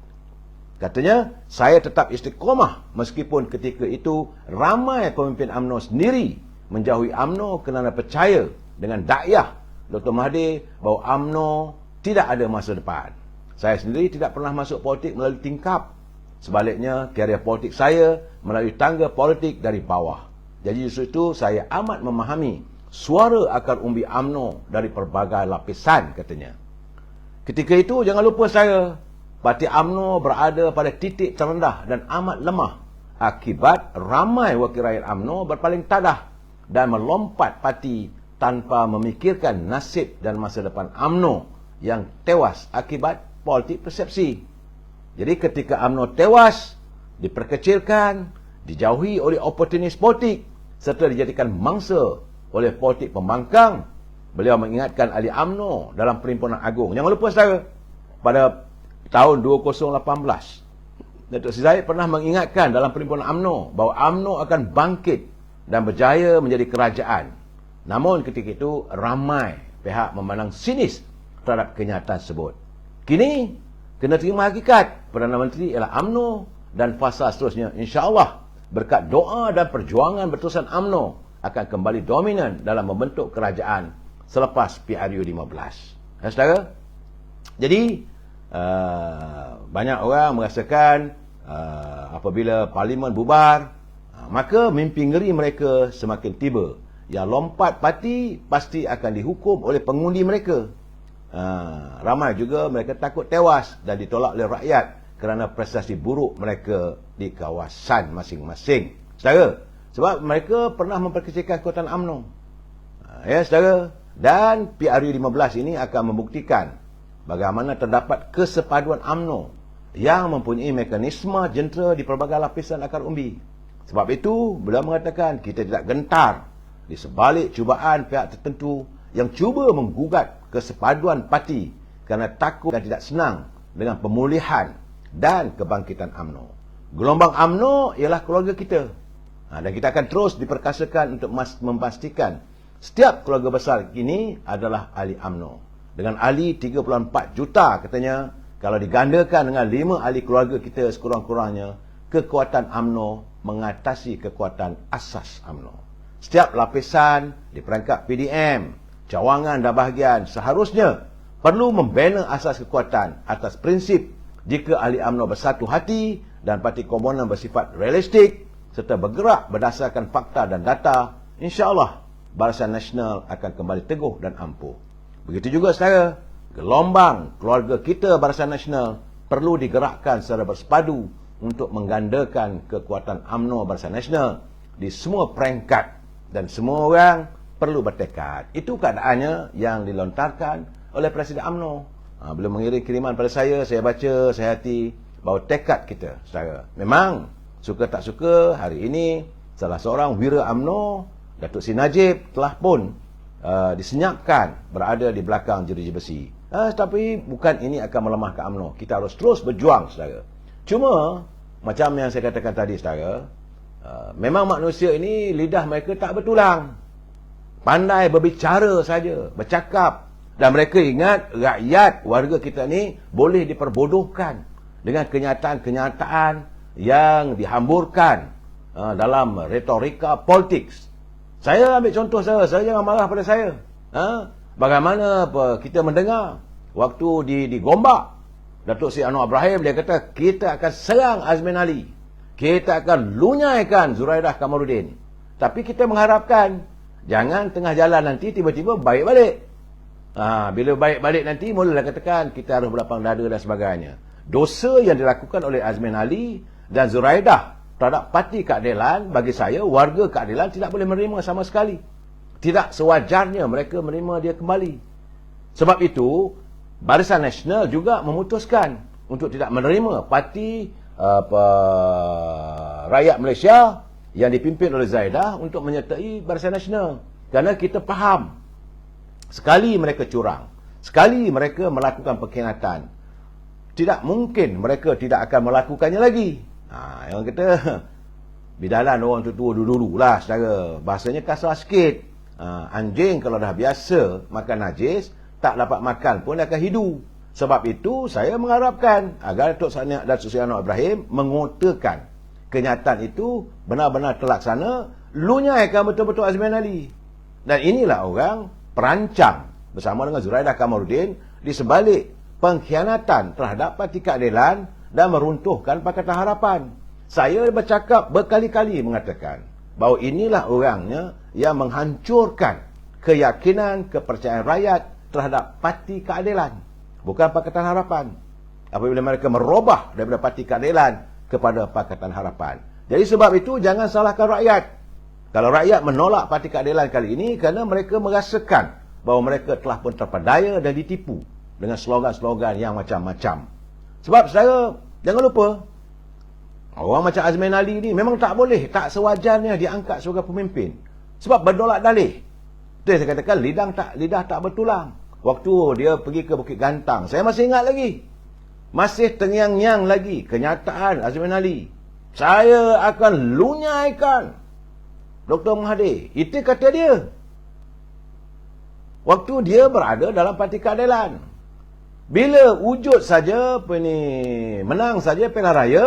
Katanya, saya tetap istiqomah meskipun ketika itu ramai pemimpin UMNO sendiri menjauhi UMNO kerana percaya dengan dakwah Dr. Mahathir bahawa UMNO tidak ada masa depan. Saya sendiri tidak pernah masuk politik melalui tingkap. Sebaliknya, karier politik saya melalui tangga politik dari bawah. Jadi justru itu saya amat memahami suara akar umbi UMNO dari pelbagai lapisan, katanya. Ketika itu, jangan lupa saya, parti UMNO berada pada titik terendah dan amat lemah akibat ramai wakil rakyat UMNO berpaling tadah dan melompat parti tanpa memikirkan nasib dan masa depan UMNO yang tewas akibat politik persepsi. Jadi ketika UMNO tewas, diperkecilkan, dijauhi oleh oportunis politik serta dijadikan mangsa oleh politik pembangkang, beliau mengingatkan ahli UMNO dalam Perhimpunan Agung. Jangan lupa saudara, pada tahun 2018, Datuk Seri Zahid pernah mengingatkan dalam Perhimpunan UMNO bahawa UMNO akan bangkit dan berjaya menjadi kerajaan. Namun ketika itu ramai pihak memandang sinis terhadap kenyataan tersebut. Kini kena terima hakikat, Perdana Menteri ialah UMNO dan fasa seterusnya insya-Allah berkat doa dan perjuangan berterusan UMNO akan kembali dominan dalam membentuk kerajaan selepas PRU 15. Ya, saudara? Jadi banyak orang merasakan apabila parlimen bubar, maka mimpi ngeri mereka semakin tiba. Yang lompat parti pasti akan dihukum oleh pengundi mereka. Ramai juga mereka takut tewas dan ditolak oleh rakyat kerana prestasi buruk mereka di kawasan masing-masing. Saudara, sebab mereka pernah memperkecilkan kekuatan UMNO. Ya, saudara. Dan PRU 15 ini akan membuktikan bagaimana terdapat kesepaduan UMNO yang mempunyai mekanisme jentera di pelbagai lapisan akar umbi. Sebab itu, beliau mengatakan kita tidak gentar di sebalik cubaan pihak tertentu yang cuba menggugat kesepaduan parti kerana takut dan tidak senang dengan pemulihan dan kebangkitan UMNO. Gelombang UMNO ialah keluarga kita. Dan kita akan terus diperkasakan untuk memastikan setiap keluarga besar ini adalah ahli UMNO. Dengan ahli 34 juta katanya, kalau digandakan dengan 5 ahli keluarga kita sekurang-kurangnya, kekuatan UMNO mengatasi kekuatan asas UMNO. Setiap lapisan di perangkap PDM, cawangan dan bahagian seharusnya perlu membina asas kekuatan atas prinsip jika ahli UMNO bersatu hati dan parti komponen bersifat realistik serta bergerak berdasarkan fakta dan data, insya-Allah Barisan Nasional akan kembali teguh dan ampuh. Begitu juga saudara, gelombang keluarga kita Barisan Nasional perlu digerakkan secara bersepadu untuk menggandakan kekuatan UMNO Barisan Nasional di semua peringkat dan semua orang perlu bertekad. Itu keadaannya yang dilontarkan oleh Presiden UMNO. Beliau mengirim kiriman pada saya baca, saya hati bahawa tekad kita, saudara. Memang suka tak suka, hari ini salah seorang wira UMNO, Datuk Seri Najib, telah pun disenyapkan berada di belakang jeruji besi. Tapi bukan ini akan melemahkan UMNO. Kita harus terus berjuang, saudara. Cuma, macam yang saya katakan tadi, saudara, memang manusia ini lidah mereka tak bertulang. Pandai berbicara saja, bercakap. Dan mereka ingat rakyat, warga kita ni boleh diperbodohkan dengan kenyataan-kenyataan yang dihamburkan dalam retorika politik. Saya ambil contoh saya jangan marah pada saya. Bagaimana kita mendengar waktu di Gombak, Datuk Seri Anwar Ibrahim dia kata kita akan serang Azmin Ali. Kita akan lunyaikan Zuraidah Kamaruddin. Tapi kita mengharapkan jangan tengah jalan nanti tiba-tiba baik balik. Bila baik balik nanti mulalah katakan kita harus berlapang dada dan sebagainya. Dosa yang dilakukan oleh Azmin Ali dan Zuraidah terhadap parti keadilan, bagi saya warga keadilan tidak boleh menerima sama sekali. Tidak sewajarnya mereka menerima dia kembali. Sebab itu Barisan Nasional juga memutuskan untuk tidak menerima parti rakyat Malaysia yang dipimpin oleh Zaidah untuk menyertai Barisan Nasional. Kerana kita faham, sekali mereka curang, sekali mereka melakukan pengkhianatan, tidak mungkin mereka tidak akan melakukannya lagi. Yang kata bidalan orang tua dulu-dulu lah, saudara. Bahasanya kasar sikit. Anjing kalau dah biasa makan najis, tak dapat makan pun akan hidu. Sebab itu saya mengharapkan agar Datuk Seri Anwar Ibrahim mengotakan kenyataan itu benar-benar terlaksana, lunyaikan betul-betul Azmin Ali. Dan inilah orang perancang bersama dengan Zuraidah Kamaruddin di sebalik pengkhianatan terhadap Parti Keadilan dan meruntuhkan Pakatan Harapan. Saya bercakap berkali-kali mengatakan bahawa inilah orangnya yang menghancurkan keyakinan, kepercayaan rakyat terhadap Parti Keadilan, bukan Pakatan Harapan. Apabila mereka merubah daripada Parti Keadilan kepada Pakatan Harapan. Jadi sebab itu jangan salahkan rakyat. Kalau rakyat menolak Parti Keadilan kali ini kerana mereka merasakan bahawa mereka telah pun terpedaya dan ditipu dengan slogan-slogan yang macam-macam. Sebab saya, jangan lupa, orang macam Azmin Ali ni memang tak boleh, tak sewajarnya diangkat sebagai pemimpin. Sebab berdolak dalih. Itu yang saya katakan, lidah tak bertulang. Waktu dia pergi ke Bukit Gantang, saya masih ingat lagi. Masih terngiang-ngiang lagi kenyataan Azmin Ali. Saya akan lunyaikan Dr. Mahathir. Itu kata dia. Waktu dia berada dalam Parti Keadilan. Bila wujud saja menang saja pilihan raya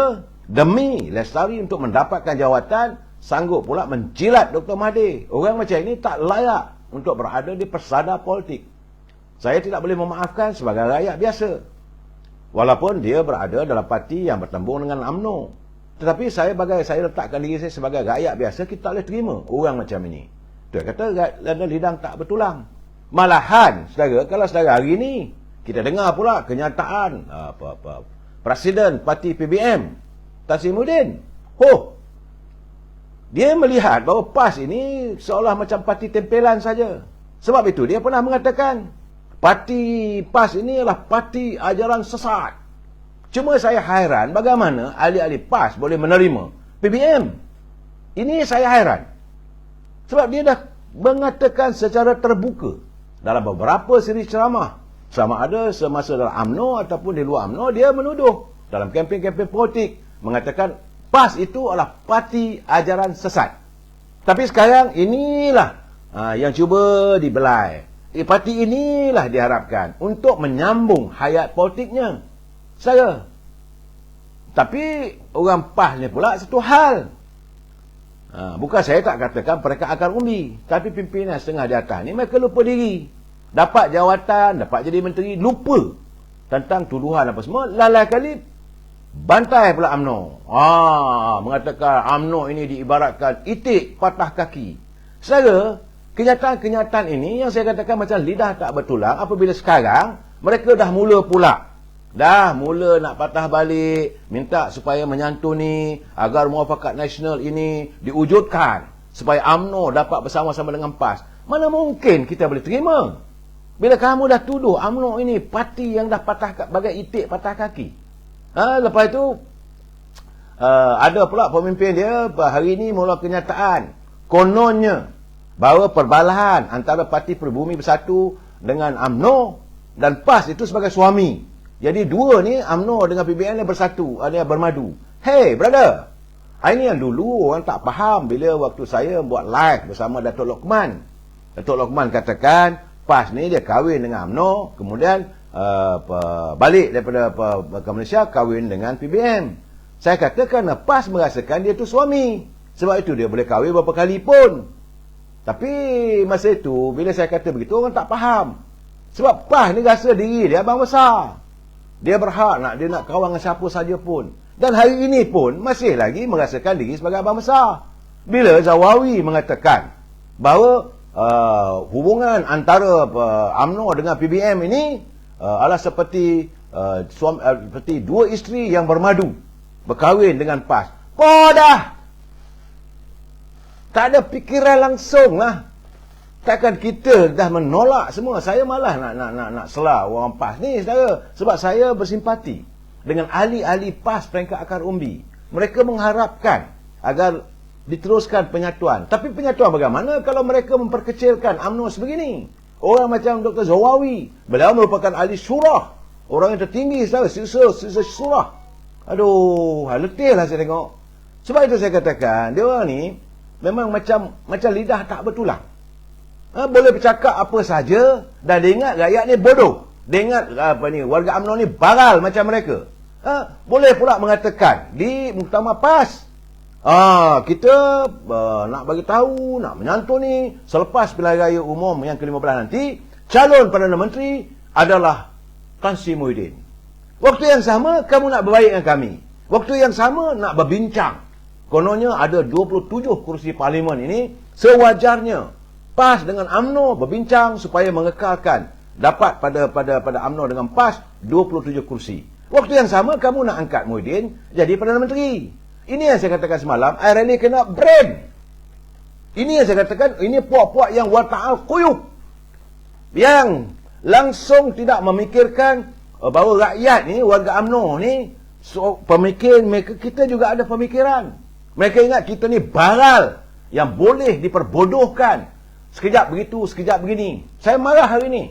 demi Lestari untuk mendapatkan jawatan, sanggup pula menjilat Dr. Mahathir. Orang macam ini tak layak untuk berada di persada politik. Saya tidak boleh memaafkan sebagai rakyat biasa. Walaupun dia berada dalam parti yang bertembung dengan UMNO. Tetapi saya letakkan diri saya sebagai rakyat biasa, kita tak boleh terima orang macam ini. Dia kata lidang tak bertulang. Malahan, saudara, kalau saudara hari ini kita dengar pula kenyataan Presiden Parti PBM Tan Sri Muhyiddin. Dia melihat bahawa PAS ini seolah macam parti tempelan saja. Sebab itu dia pernah mengatakan parti PAS ini adalah parti ajaran sesat. Cuma saya hairan bagaimana ahli-ahli PAS boleh menerima PBM. Ini saya hairan. Sebab dia dah mengatakan secara terbuka dalam beberapa siri ceramah, sama ada semasa dalam UMNO ataupun di luar UMNO, dia menuduh dalam kempen-kempen politik mengatakan PAS itu adalah parti ajaran sesat. Tapi sekarang inilah yang cuba dibelai. Parti inilah diharapkan untuk menyambung hayat politiknya. Saya. Tapi orang PAS ni pula satu hal. Bukan saya tak katakan mereka akan umbi, tapi pimpinan setengah di atas ni mereka lupa diri. Dapat jawatan, dapat jadi menteri, lupa tentang tuduhan apa semua. Lalai kali bantai pula UMNO. Mengatakan UMNO ini diibaratkan itik patah kaki. Saudara, kenyataan-kenyataan ini yang saya katakan macam lidah tak bertulang apabila sekarang mereka dah mula pula. Dah mula nak patah balik, minta supaya menyantuni agar muafakat nasional ini diwujudkan, supaya UMNO dapat bersama-sama dengan PAS. Mana mungkin kita boleh terima bila kamu dah tuduh UMNO ini parti yang dah patah bagai itik patah kaki. Lepas itu ada pula pemimpin dia hari ini mula kenyataan kononnya bahawa perbalahan antara Parti Pribumi Bersatu dengan UMNO dan PAS itu sebagai suami. Jadi dua ni, UMNO dengan PBN ni bersatu, ada bermadu. Hey brother, ini yang dulu orang tak faham bila waktu saya buat live bersama Datuk Lokman. Datuk Lokman katakan PAS ni dia kahwin dengan UMNO, kemudian balik daripada ke Malaysia kahwin dengan PBM. Saya katakan PAS merasakan dia tu suami, sebab itu dia boleh kahwin berapa kali pun. Tapi masa itu bila saya kata begitu orang tak faham. Sebab PAS ni rasa diri dia abang besar. Dia berhak dia nak kawan dengan siapa saja pun. Dan hari ini pun masih lagi merasakan diri sebagai abang besar. Bila Zawawi mengatakan bahawa hubungan antara UMNO dengan PBM ini adalah seperti dua isteri yang bermadu, berkahwin dengan PAS. Dah tak ada fikiran langsung lah. Takkan kita dah menolak semua. Saya malah nak selah orang PAS ni, saudara. Sebab saya bersimpati dengan ahli-ahli PAS peringkat akar umbi. Mereka mengharapkan agar diteruskan penyatuan. Tapi penyatuan bagaimana kalau mereka memperkecilkan UMNO sebegini? Orang macam Dr. Zawawi, beliau merupakan ahli syurah, orang yang tertinggi, saudara, sisa syurah. Aduh, letih lah saya tengok. Sebab itu saya katakan, dia orang ni memang macam lidah tak bertulang. Boleh bercakap apa saja dan dia ingat rakyat ni bodoh. Dia ingat warga UMNO ni baral macam mereka. Boleh pula mengatakan di muktamar PAS, kita nak bagi tahu, nak menyantuni selepas pilihan raya umum yang ke-15 nanti, calon Perdana Menteri adalah Tan Sri Muhyiddin. Waktu yang sama kamu nak berbaik dengan kami. Waktu yang sama nak berbincang. Kononnya ada 27 kursi parlimen ini, sewajarnya PAS dengan UMNO berbincang supaya mengekalkan dapat pada UMNO dengan PAS 27 kursi. Waktu yang sama kamu nak angkat Muhyiddin jadi Perdana Menteri. Ini yang saya katakan semalam, I really cannot brain. Ini yang saya katakan, ini puak-puak yang wata'al quyub, yang langsung tidak memikirkan bahawa rakyat ni, warga UMNO ni, pemikir mereka, kita juga ada pemikiran. Mereka ingat kita ni baral yang boleh diperbodohkan. Sekejap begitu, sekejap begini. Saya marah hari ni.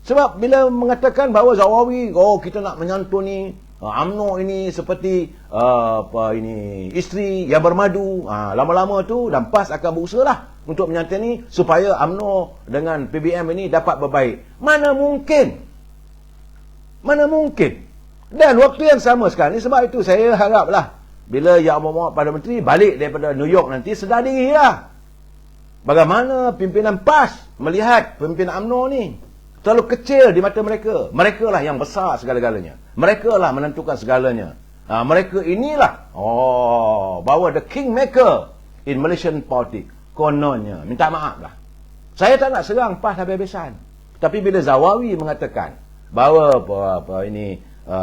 Sebab bila mengatakan bahawa Zawawi, kita nak menyantuni UMNO ini seperti isteri yang bermadu. Lama-lama tu dan PAS akan berusaha lah untuk menyantuni supaya UMNO dengan PBM ini dapat berbaik. Mana mungkin? Mana mungkin? Dan waktu yang sama sekarang ni, sebab itu saya haraplah bila Yang Amat Perdana Menteri balik daripada New York nanti, sedar diri lah. Bagaimana pimpinan PAS melihat pimpinan UMNO ni terlalu kecil di mata mereka. Mereka lah yang besar segala-galanya. Mereka lah menentukan segalanya. Mereka inilah bahawa the kingmaker in Malaysian politics. Kononnya. Minta maaf lah. Saya tak nak serang PAS habis-habisan. Tapi bila Zawawi mengatakan bahawa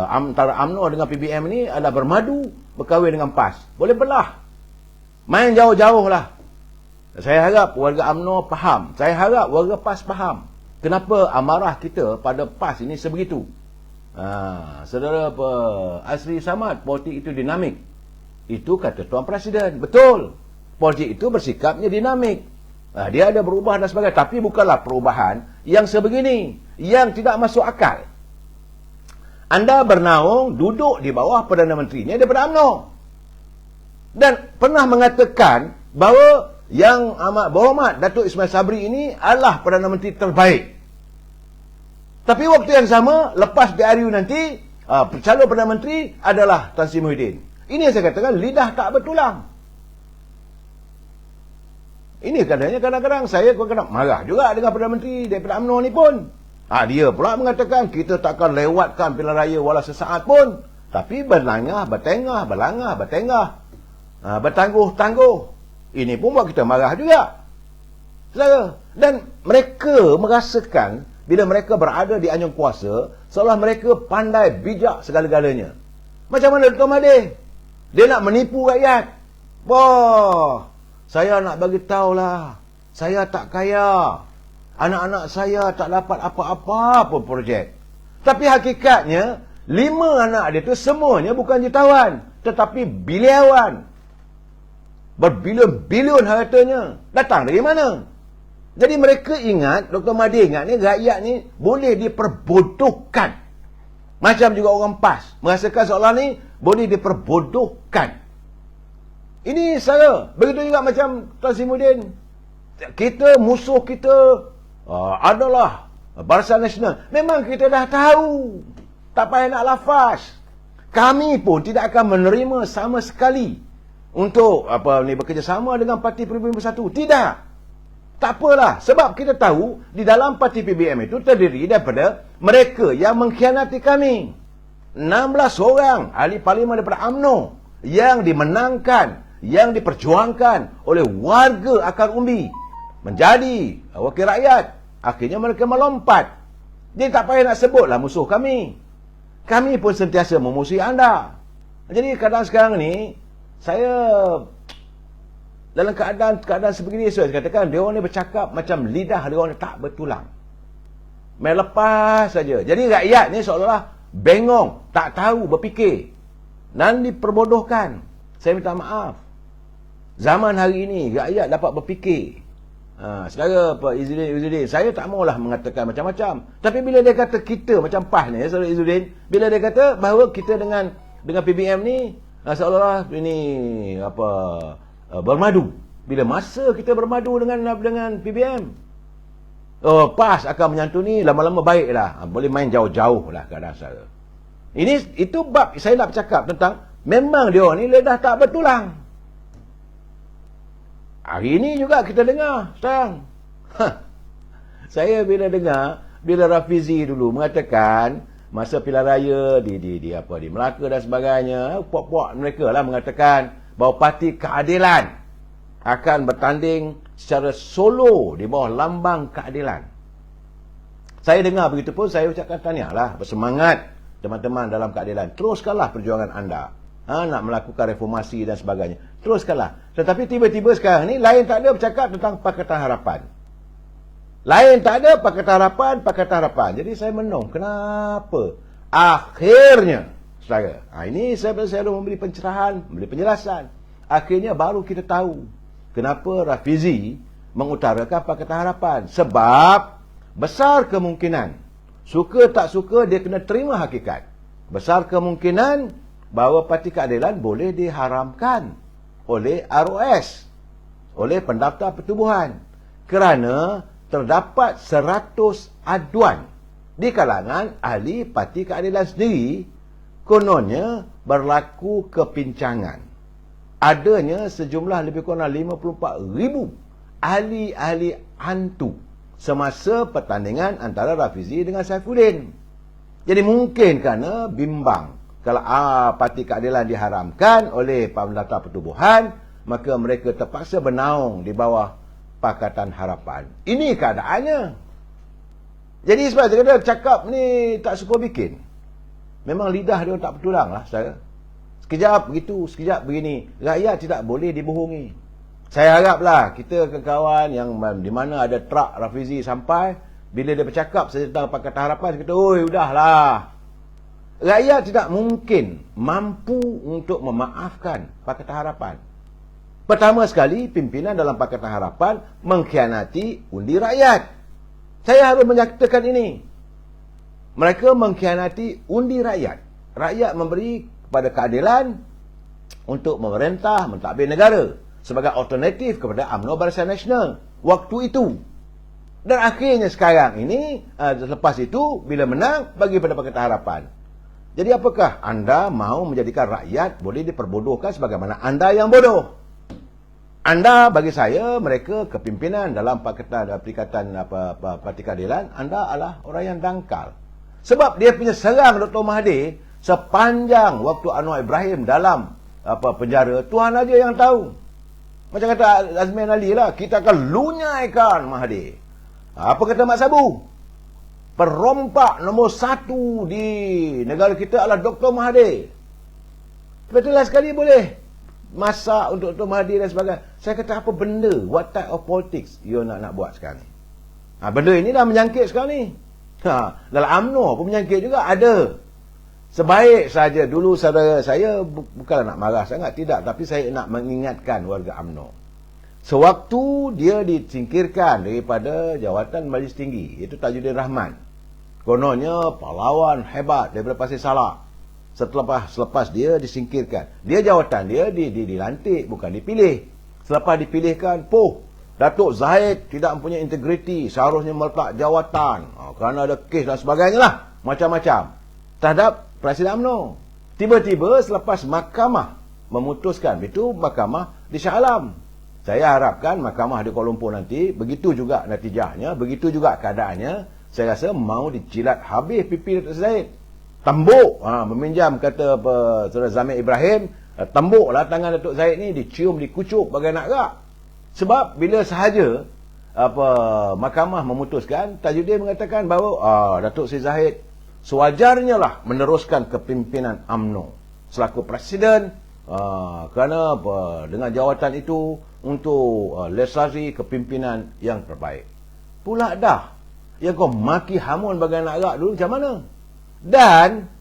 antara UMNO dengan PBM ni adalah bermadu, berkahwin dengan PAS, boleh belah. Main jauh-jauh lah. Saya harap warga UMNO faham. Saya harap warga PAS faham. Kenapa amarah kita pada PAS ini sebegitu? Saudara Asri Samad, politik itu dinamik. Itu kata Tuan Presiden. Betul. Politik itu bersikapnya dinamik. Dia ada berubah dan sebagainya. Tapi bukanlah perubahan yang sebegini, yang tidak masuk akal. Anda bernaung duduk di bawah Perdana Menteri ini daripada UMNO. Dan pernah mengatakan bahawa Yang Amat Berhormat Datuk Ismail Sabri ini adalah Perdana Menteri terbaik. Tapi waktu yang sama, lepas PRU nanti, calon Perdana Menteri adalah Tan Sri Muhyiddin. Ini yang saya katakan, lidah tak bertulang. Ini kadang-kadang saya kadang marah juga dengan Perdana Menteri daripada UMNO ni pun. Dia pula mengatakan kita takkan lewatkan pilihan raya walau sesaat pun. Tapi berlangah, bertengah, berlangah, bertengah. Bertangguh-tangguh. Ini pun buat kita marah juga. Saudara. Dan mereka merasakan bila mereka berada di anjung kuasa, seolah mereka pandai bijak segala-galanya. Macam mana Dr. Mahathir? Dia nak menipu rakyat. Saya nak bagi tahulah, saya tak kaya. Anak-anak saya tak dapat apa-apa pun projek. Tapi hakikatnya, 5 anak dia tu semuanya bukan jutawan, tetapi biliawan. Berbilion-bilion hartanya. Datang dari mana? Jadi mereka ingat, Dr. Mahathir ingat ni, rakyat ni boleh diperbodohkan. Macam juga orang PAS. Merasakan seolah ni boleh diperbodohkan. Ini saya. Begitu juga macam Tan Sri Muhyiddin. Kita, musuh kita adalah Barisan Nasional. Memang kita dah tahu. Tak payah nak lafaz. Kami pun tidak akan menerima sama sekali untuk bekerjasama dengan Parti Peribumi Bersatu. Tidak. Tak apalah. Sebab kita tahu di dalam Parti PBM itu terdiri daripada mereka yang mengkhianati kami. 16 orang ahli parlimen daripada UMNO yang dimenangkan, yang diperjuangkan oleh warga akar umbi menjadi wakil rakyat. Akhirnya mereka melompat. Jadi tak payah nak sebutlah musuh kami. Kami pun sentiasa memusuhi anda. Jadi kadang sekarang ni saya dalam keadaan sebegini, saya katakan dia orang ni bercakap macam lidah dia orang tak bertulang. Main lepas saja. Jadi rakyat ni seolah-olah bengong, tak tahu berfikir dan diperbodohkan. Saya minta maaf. Zaman hari ini rakyat dapat berfikir. Saudara Izzuddin, saya tak maulah mengatakan macam-macam. Tapi bila dia kata kita macam PAS ni, saudara Izzuddin, bila dia kata bahawa kita dengan PBM ni seolah-olah ini bermadu. Bila masa kita bermadu dengan PBM, PAS akan menyantuni, lama-lama baiklah. Boleh main jauh-jauh lah keadaan saya. Itu bab saya nak bercakap tentang memang dia orang ni lidah tak bertulang. Hari ini juga kita dengar sekarang. Saya bila dengar, bila Rafizi dulu mengatakan masa pilihan raya di Melaka dan sebagainya, puak-puak mereka lah mengatakan bahawa Parti Keadilan akan bertanding secara solo di bawah lambang keadilan. Saya dengar begitu pun, saya ucapkan tahniahlah, bersemangat teman-teman dalam keadilan. Teruskanlah perjuangan anda. nak melakukan reformasi dan sebagainya. Teruskanlah. Tetapi tiba-tiba sekarang ni lain tak ada bercakap tentang Pakatan Harapan. Lain tak ada Pakatan Harapan. Jadi saya menung, kenapa akhirnya saudara, ini saya memberi pencerahan, memberi penjelasan. Akhirnya baru kita tahu kenapa Rafizi mengutarakan Pakatan Harapan. Sebab besar kemungkinan, suka tak suka, dia kena terima hakikat. Besar kemungkinan bahawa Parti Keadilan boleh diharamkan oleh ROS, oleh pendaftar pertubuhan, kerana terdapat 100 aduan di kalangan ahli Parti Keadilan sendiri. Kononnya berlaku kepincangan. Adanya sejumlah lebih kurang 54,000 ahli-ahli hantu semasa pertandingan antara Rafizi dengan Saifuddin. Jadi mungkin kerana bimbang, kalau Parti Keadilan diharamkan oleh pendaftar pertubuhan, maka mereka terpaksa bernaung di bawah Pakatan Harapan. Ini keadaannya. Jadi sebab saya kata cakap ni tak suka bikin. Memang lidah dia tak bertulang lah saya. Sekejap begitu, sekejap begini. Rakyat tidak boleh dibohongi. Saya haraplah kita kawan-kawan yang di mana ada truk Rafizi sampai, bila dia bercakap tentang Pakatan Harapan, kita kata, oi udahlah. Rakyat tidak mungkin mampu untuk memaafkan Pakatan Harapan. Pertama sekali, pimpinan dalam Pakatan Harapan mengkhianati undi rakyat. Saya harus menyatakan ini. Mereka mengkhianati undi rakyat. Rakyat memberi kepada keadilan untuk memerintah, mentadbir negara sebagai alternatif kepada UMNO Barisan Nasional waktu itu. Dan akhirnya sekarang ini, selepas itu, bila menang, bagi pada Pakatan Harapan. Jadi apakah anda mahu menjadikan rakyat boleh diperbodohkan sebagaimana anda yang bodoh? Anda, bagi saya, mereka kepimpinan dalam Perikatan Parti Keadilan, anda adalah orang yang dangkal. Sebab dia punya serang Dr. Mahathir sepanjang waktu Anwar Ibrahim dalam penjara, Tuhan aja yang tahu. Macam kata Azmin Ali lah, kita akan lunyaikan Mahathir. Apa kata Mak Sabu? Perompak nombor 1 di negara kita adalah Dr. Mahathir. Betul sekali boleh masak untuk Dr. Mahathir dan sebagainya. Saya kata apa benda? What type of politics you nak buat sekarang ni? Benda ini dah menyangkit sekarang ni. Dalam UMNO pun menyangkit juga ada. Sebaik saja dulu saudara saya, bukanlah nak marah sangat, tidak, tapi saya nak mengingatkan warga UMNO. Sewaktu dia disingkirkan daripada jawatan Majlis Tinggi, iaitu Tajuddin Rahman, kononnya pahlawan hebat daripada Pasir Salak. Selepas dia disingkirkan, dia jawatan dia dilantik, bukan dipilih. Selepas dipilihkan, Datuk Zahid tidak mempunyai integriti, seharusnya meletak jawatan kerana ada kes dan sebagainya lah, macam-macam terhadap Presiden UMNO. Tiba-tiba selepas mahkamah memutuskan, itu mahkamah di Shah Alam. Saya harapkan mahkamah di Kuala Lumpur nanti, begitu juga natijahnya, begitu juga keadaannya. Saya rasa mau dijilat habis pipi Datuk Zahid. Tembuk, meminjam kata Saudara Zamir Ibrahim, tembuklah tangan Datuk Zahid ni, dicium, dikucuk bagai nak rak. Sebab bila sahaja mahkamah memutuskan, Tajuddin mengatakan bahawa Datuk Seri Zahid sewajarnya lah meneruskan kepimpinan UMNO selaku presiden, kerana dengan jawatan itu untuk lestari kepimpinan yang terbaik. Pula dah yang kau maki hamun bagai nak rak dulu macam mana? Dan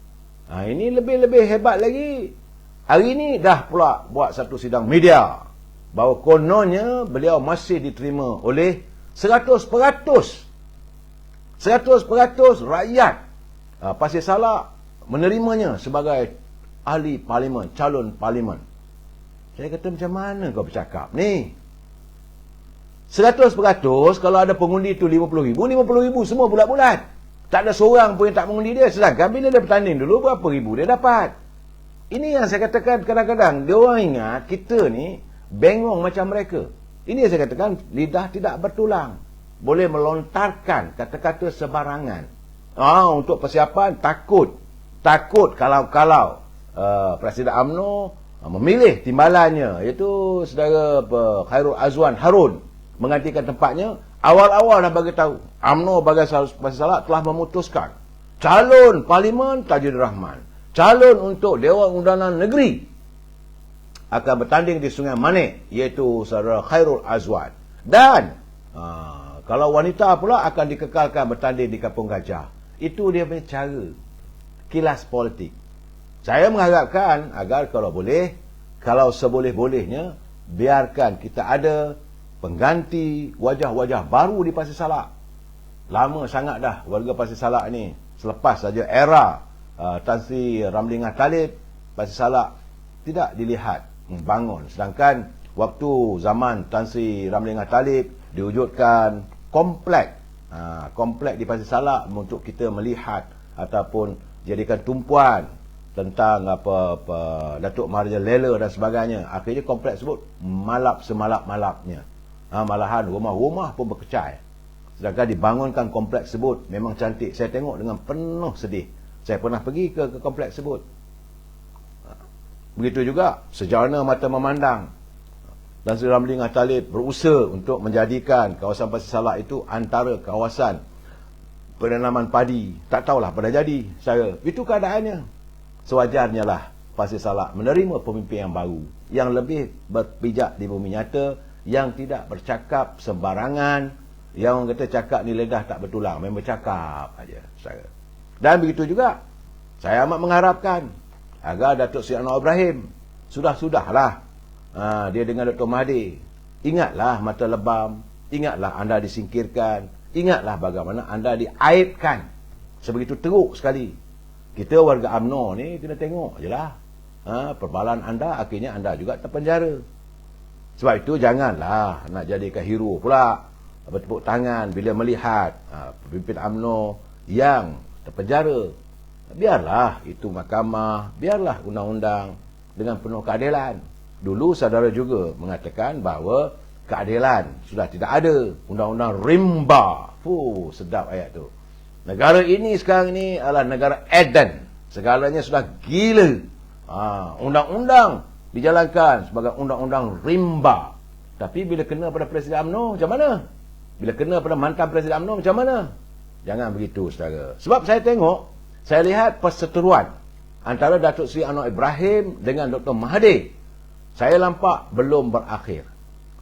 ini lebih hebat lagi. Hari ini dah pula buat satu sidang media bahawa kononnya beliau masih diterima oleh 100% rakyat Pasir Salak menerimanya sebagai ahli parlimen, calon parlimen. Saya kata macam mana kau bercakap ni? 100% kalau ada pengundi tu 50,000 semua bulat-bulat. Tak ada seorang pun yang tak mengundi dia. Sedangkan bila dia bertanding dulu, berapa ribu dia dapat? Ini yang saya katakan kadang-kadang dia orang ingat kita ni bengong macam mereka. Ini yang saya katakan lidah tidak bertulang. Boleh melontarkan kata-kata sebarangan. Untuk persiapan takut kalau Presiden UMNO memilih timbalannya, iaitu saudara Khairul Azwan Harun menggantikan tempatnya. Awal-awal dah bagi tahu UMNO bagi Pasir Salak telah memutuskan calon parlimen Tajuddin Rahman, calon untuk Dewan Undangan Negeri akan bertanding di Sungai Manik, iaitu saudara Khairul Azwan. Dan kalau wanita pula akan dikekalkan bertanding di Kampung Gajah. Itu dia punya cara kilas politik. Saya mengharapkan agar kalau boleh, kalau seboleh-bolehnya, biarkan kita ada pengganti wajah-wajah baru di Pasir Salak. Lama sangat dah warga Pasir Salak ni, selepas saja era Tan Sri Ramlingah Talib, Pasir Salak tidak dilihat membangun. Sedangkan waktu zaman Tan Sri Ramlingah Talib diwujudkan komplek di Pasir Salak untuk kita melihat ataupun jadikan tumpuan tentang Datuk Maharaja Lela dan sebagainya. Akhirnya kompleks tersebut malap semalap-malapnya. Malahan rumah-rumah pun berkecai. Sedangkan dibangunkan kompleks tersebut memang cantik. Saya tengok dengan penuh sedih. Saya pernah pergi ke kompleks tersebut. Begitu juga sejana mata memandang. Dan Sri Ramlingah Talib berusaha untuk menjadikan kawasan Pasir Salak itu antara kawasan penanaman padi. Tak tahulah pada jadi. Itu keadaannya. Sewajarnya lah Pasir Salak menerima pemimpin yang baru, yang lebih berpijak di bumi nyata, yang tidak bercakap sembarangan, yang orang kata cakap ni lidah tak bertulang, memang bercakap aja. Dan begitu juga saya amat mengharapkan agar Datuk Seri Anwar Ibrahim sudahlah dia dengan Dr. Mahathir, ingatlah mata lebam, ingatlah anda disingkirkan, ingatlah bagaimana anda diaibkan sebegitu teruk sekali. Kita warga UMNO ni kena tengok je lah. Perbalan anda, akhirnya anda juga terpenjara. Sebab itu janganlah nak jadikan hero pula, bertepuk tangan bila melihat pemimpin UMNO yang terpenjara. Biarlah itu mahkamah, biarlah undang-undang dengan penuh keadilan. Dulu saudara juga mengatakan bahawa keadilan sudah tidak ada. Undang-undang rimba. Sedap ayat tu. Negara ini sekarang ini adalah negara Eden. Segalanya sudah gila. Undang-undang dijalankan sebagai undang-undang rimba. Tapi bila kena pada Presiden UMNO, macam mana? Bila kena pada mantan Presiden UMNO, macam mana? Jangan begitu, saudara. Sebab saya lihat perseteruan antara Datuk Seri Anwar Ibrahim dengan Dr. Mahathir. Saya nampak belum berakhir.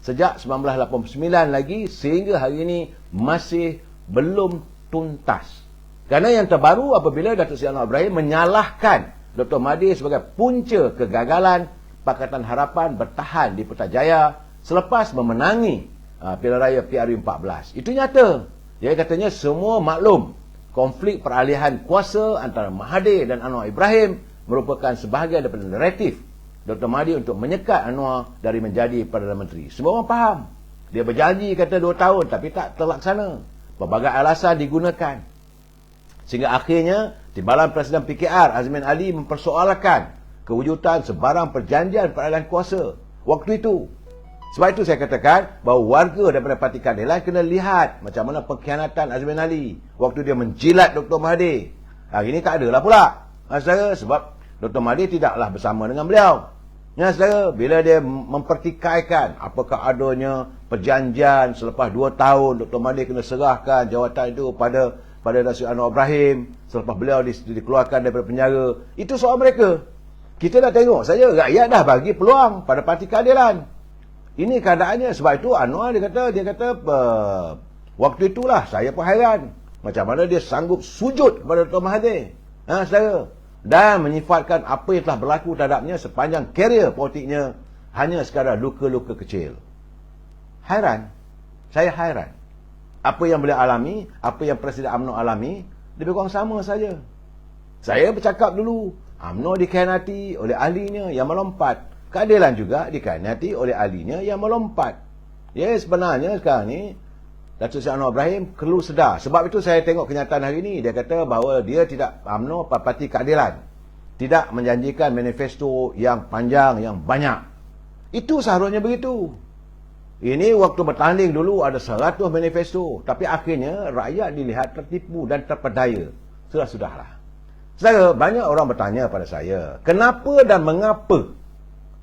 Sejak 1989 lagi sehingga hari ini masih belum tuntas. Kerana yang terbaru apabila Datuk Seri Anwar Ibrahim menyalahkan Dr. Mahathir sebagai punca kegagalan Pakatan Harapan bertahan di Putrajaya selepas memenangi Pilihan Raya PRU14. Itu nyata. Dia katanya semua maklum konflik peralihan kuasa antara Mahathir dan Anwar Ibrahim merupakan sebahagian daripada naratif Dr. Mahathir untuk menyekat Anwar dari menjadi Perdana Menteri. Semua orang faham. Dia berjanji kata 2 tahun tapi tak terlaksana. Berbagai alasan digunakan. Sehingga akhirnya Timbalan Presiden PKR Azmin Ali mempersoalkan kewujudan sebarang perjanjian peralihan kuasa waktu itu. Sebab itu saya katakan bahawa warga daripada Parti Keadilan kena lihat macam mana pengkhianatan Azmin Ali waktu dia menjilat Dr. Mahathir. Hari ini tak adalah pula. Saudara, sebab Dr. Mahathir tidaklah bersama dengan beliau. Saudara, bila dia mempertikaikan apakah adanya perjanjian selepas 2 tahun Dr. Mahathir kena serahkan jawatan itu pada Datuk Seri Anwar Ibrahim selepas beliau dikeluarkan daripada penjara. Itu soal mereka. Kita dah tengok saja, rakyat dah bagi peluang pada Parti Keadilan. Ini keadaannya. Sebab itu Anwar dia kata waktu itulah saya pun hairan macam mana dia sanggup sujud kepada Dr. Mahathir. Saudara, dan menyifatkan apa yang telah berlaku terhadapnya sepanjang karier politiknya hanya sekadar luka-luka kecil. Hairan. Saya hairan. Apa yang beliau alami, apa yang Presiden UMNO alami, lebih kurang sama saja. Saya bercakap dulu, UMNO dikhianati oleh ahlinya yang melompat. Keadilan juga dikhianati oleh ahlinya yang melompat. Ya, sebenarnya sekarang ni Datuk Seri Anwar Ibrahim perlu sedar. Sebab itu saya tengok kenyataan hari ini. Dia kata bahawa dia tidak, UMNO Parti Keadilan tidak menjanjikan manifesto yang panjang, yang banyak. Itu seharusnya begitu. Ini waktu bertanding dulu ada 100 manifesto. Tapi akhirnya rakyat dilihat tertipu dan terpedaya. Sudahlah. Saudara, banyak orang bertanya pada saya, kenapa dan mengapa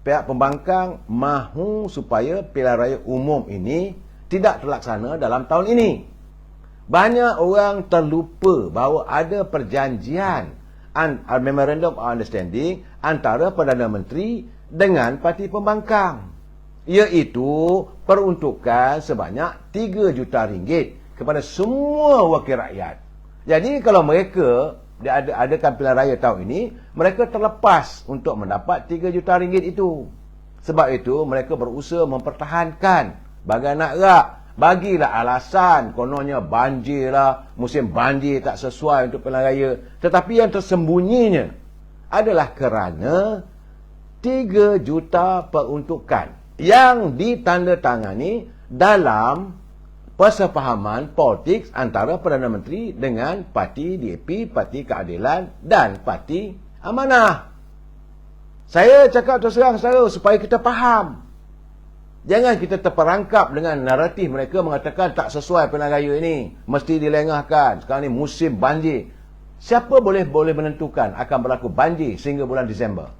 pihak pembangkang mahu supaya pilihan raya umum ini tidak terlaksana dalam tahun ini. Banyak orang terlupa bahawa ada perjanjian Memorandum of Understanding antara Perdana Menteri dengan parti pembangkang, iaitu peruntukan sebanyak 3 juta ringgit kepada semua wakil rakyat. Jadi kalau mereka adakan pilihan raya tahun ini, mereka terlepas untuk mendapat 3 juta ringgit itu. Sebab itu mereka berusaha mempertahankan bagai nak rak. Bagilah alasan, kononnya banjir lah, musim banjir tak sesuai untuk pilihan raya. Tetapi yang tersembunyinya adalah kerana 3 juta peruntukan yang ditandatangani dalam persefahaman politik antara Perdana Menteri dengan Parti DAP, Parti Keadilan dan Parti Amanah. Saya cakap terus terang supaya kita faham. Jangan kita terperangkap dengan naratif mereka mengatakan tak sesuai pilihan raya ini, mesti dilengahkan. Sekarang ni musim banjir. Siapa boleh menentukan akan berlaku banjir sehingga bulan Disember?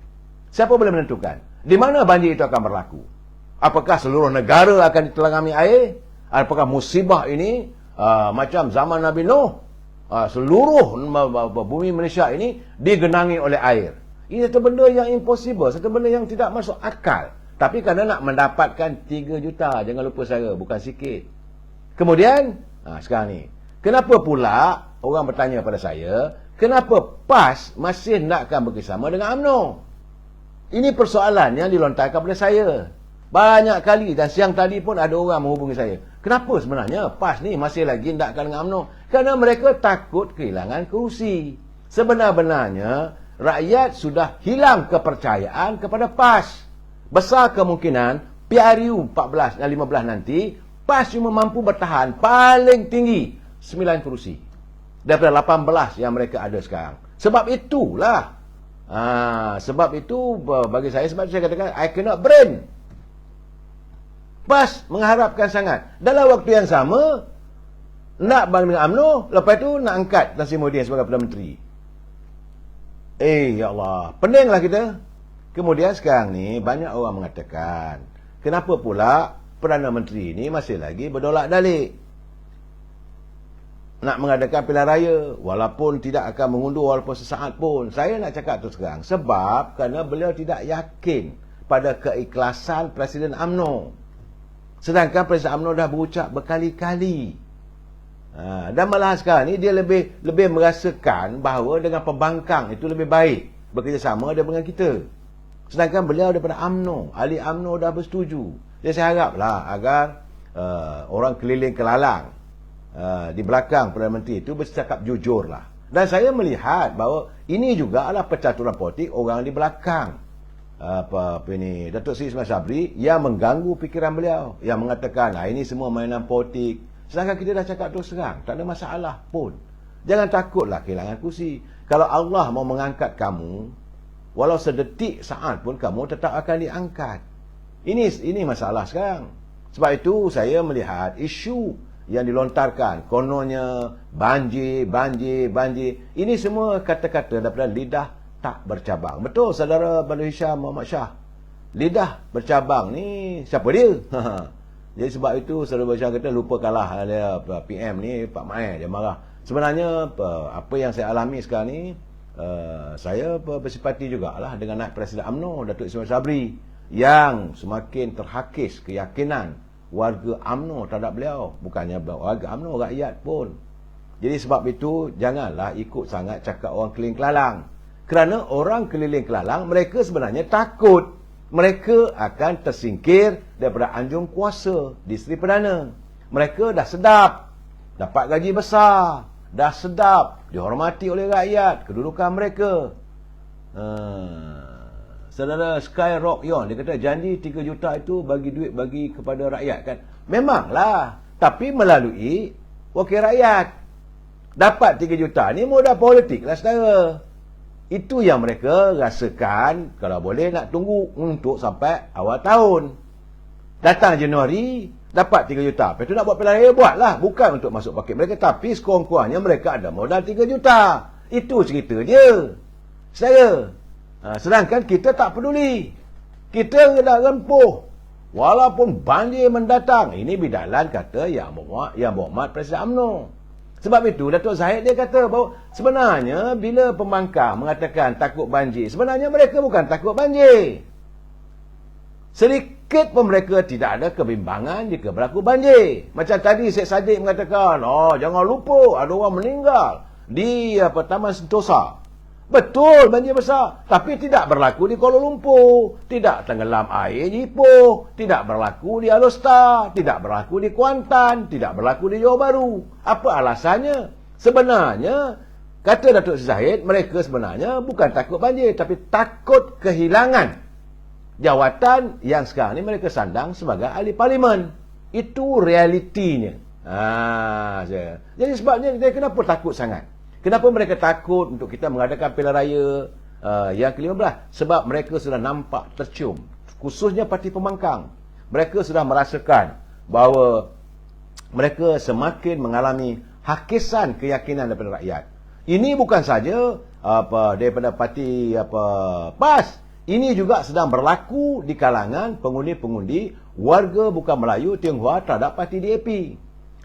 Siapa boleh menentukan? Di mana banjir itu akan berlaku? Apakah seluruh negara akan ditelangami air? Apakah musibah ini macam zaman Nabi Nuh? Seluruh bumi Malaysia ini digenangi oleh air. Ini satu benda yang impossible, satu benda yang tidak masuk akal. Tapi kerana nak mendapatkan 3 juta, jangan lupa saya, bukan sikit. Kemudian, sekarang ni, kenapa pula orang bertanya pada saya, kenapa PAS masih nakkan bekerjasama dengan UMNO? Ini persoalan yang dilontarkan pada saya. Banyak kali, dan siang tadi pun ada orang menghubungi saya. Kenapa sebenarnya PAS ni masih lagi nakkan dengan UMNO? Kerana mereka takut kehilangan kerusi. Sebenar-benarnya, rakyat sudah hilang kepercayaan kepada PAS. Besar kemungkinan PRU 14 dan 15 nanti PAS cuma mampu bertahan paling tinggi 9 kerusi daripada 18 yang mereka ada sekarang. Sebab itulah sebab itu bagi saya, sebab saya katakan I cannot brain. PAS mengharapkan sangat dalam waktu yang sama nak banding dengan UMNO, lepas itu nak angkat Tan Sri Muhyiddin sebagai Perdana Menteri. Ya Allah, peninglah kita. Kemudian sekarang ni banyak orang mengatakan, kenapa pula Perdana Menteri ni masih lagi berdolak dalik nak mengadakan pilihan raya walaupun tidak akan mengundur walaupun sesaat pun. Saya nak cakap terus terang, sebab kerana beliau tidak yakin pada keikhlasan Presiden UMNO. Sedangkan Presiden UMNO dah berucap berkali-kali. Dan malah sekarang ni dia lebih merasakan bahawa dengan pembangkang itu lebih baik bekerjasama daripada kita. Sedangkan beliau daripada UMNO, ahli UMNO dah bersetuju. Jadi saya haraplah agar orang keliling kelalang di belakang Perdana Menteri itu bercakap jujurlah. Dan saya melihat bahawa ini juga adalah percaturan politik orang di belakang Datuk Seri Ismail Sabri yang mengganggu fikiran beliau, yang mengatakan ini semua mainan politik. Sedangkan kita dah cakap terus terang, tak ada masalah pun. Jangan takutlah kehilangan kursi. Kalau Allah mau mengangkat kamu, walau sedetik saat pun kamu tetap akan diangkat. Ini masalah sekarang. Sebab itu saya melihat isu yang dilontarkan, kononnya banjir. Ini semua kata-kata daripada lidah tak bercabang. Betul saudara Badrul Hisham Muhammad Shah. Lidah bercabang ni siapa dia? Jadi sebab itu saudara Badrul Hisham kata lupakanlah dia PM ni, Pak Mai dia marah. Sebenarnya apa yang saya alami sekarang ni, saya bersempati jugalah dengan naib Presiden UMNO Datuk Ismail Sabri yang semakin terhakis keyakinan warga UMNO terhadap beliau. Bukannya warga UMNO, rakyat pun. Jadi sebab itu janganlah ikut sangat cakap orang keliling kelalang. Kerana orang keliling kelalang mereka sebenarnya takut mereka akan tersingkir daripada anjung kuasa di Seri Perdana. Mereka dah sedap dapat gaji besar, dah sedap dihormati oleh rakyat, kedudukan mereka. Saudara Sky Rock Yon, dia kata janji 3 juta itu bagi duit bagi kepada rakyat kan. Memanglah, tapi melalui wakil rakyat. Dapat 3 juta ni modal politik lah saudara. Itu yang mereka rasakan kalau boleh nak tunggu untuk sampai awal tahun. Datang Januari dapat 3 juta. Lepas tu nak buat pilihan raya, buatlah. Bukan untuk masuk paket mereka, tapi sekurang-kurangnya mereka ada modal 3 juta. Itu cerita dia. Saudara. Sedangkan kita tak peduli. Kita dah rempuh. Walaupun banjir mendatang. Ini bidalan kata yang berhormat Presiden UMNO. Sebab itu Datuk Zahid dia kata bahawa sebenarnya bila pembangkang mengatakan takut banjir, sebenarnya mereka bukan takut banjir. Sedikit pun mereka tidak ada kebimbangan jika berlaku banjir. Macam tadi Syed Saddiq mengatakan, jangan lupa ada orang meninggal di Taman Sentosa. Betul, banjir besar. Tapi tidak berlaku di Kuala Lumpur. Tidak tenggelam air di Ipoh. Tidak berlaku di Alor Setar. Tidak berlaku di Kuantan. Tidak berlaku di Johor Bahru. Apa alasannya? Sebenarnya, kata Datuk Seri Zahid, mereka sebenarnya bukan takut banjir, tapi takut kehilangan jawatan yang sekarang ni mereka sandang sebagai ahli parlimen. Itu realitinya. Jadi sebabnya, kenapa takut sangat? Kenapa mereka takut untuk kita mengadakan pilihan raya yang ke-15? Sebab mereka sudah nampak, tercium, khususnya parti pembangkang. Mereka sudah merasakan bahawa mereka semakin mengalami hakisan keyakinan daripada rakyat. Ini bukan saja daripada parti PAS. Ini juga sedang berlaku di kalangan pengundi-pengundi warga bukan Melayu Tionghoa terhadap parti DAP.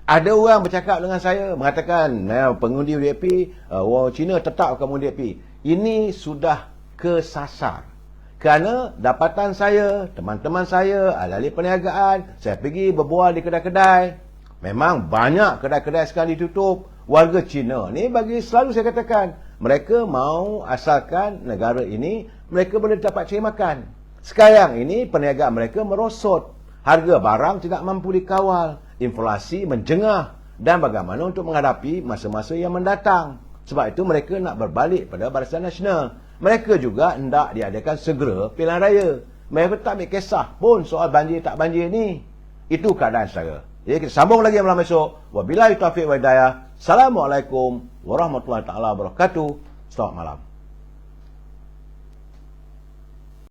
Ada orang bercakap dengan saya, mengatakan pengundi UDP, orang Cina tetap akan mengundi UDP. Ini sudah kesasar. Kerana dapatan saya, teman-teman saya, ahli perniagaan, saya pergi berbual di kedai-kedai. Memang banyak kedai-kedai sekarang ditutup. Warga Cina ni selalu saya katakan, mereka mau asalkan negara ini, mereka boleh dapat cari makan. Sekarang ini perniagaan mereka merosot. Harga barang tidak mampu dikawal. Inflasi menjengah. Dan bagaimana untuk menghadapi masa-masa yang mendatang. Sebab itu mereka nak berbalik pada Barisan Nasional. Mereka juga hendak diadakan segera pilihan raya. Mereka tak ambil kisah pun soal banjir tak banjir ni. Itu keadaan saya. Jadi kita sambung lagi malam esok. Wabillahi taufiq wa hidayah. Assalamualaikum warahmatullahi taala wabarakatuh. Selamat malam.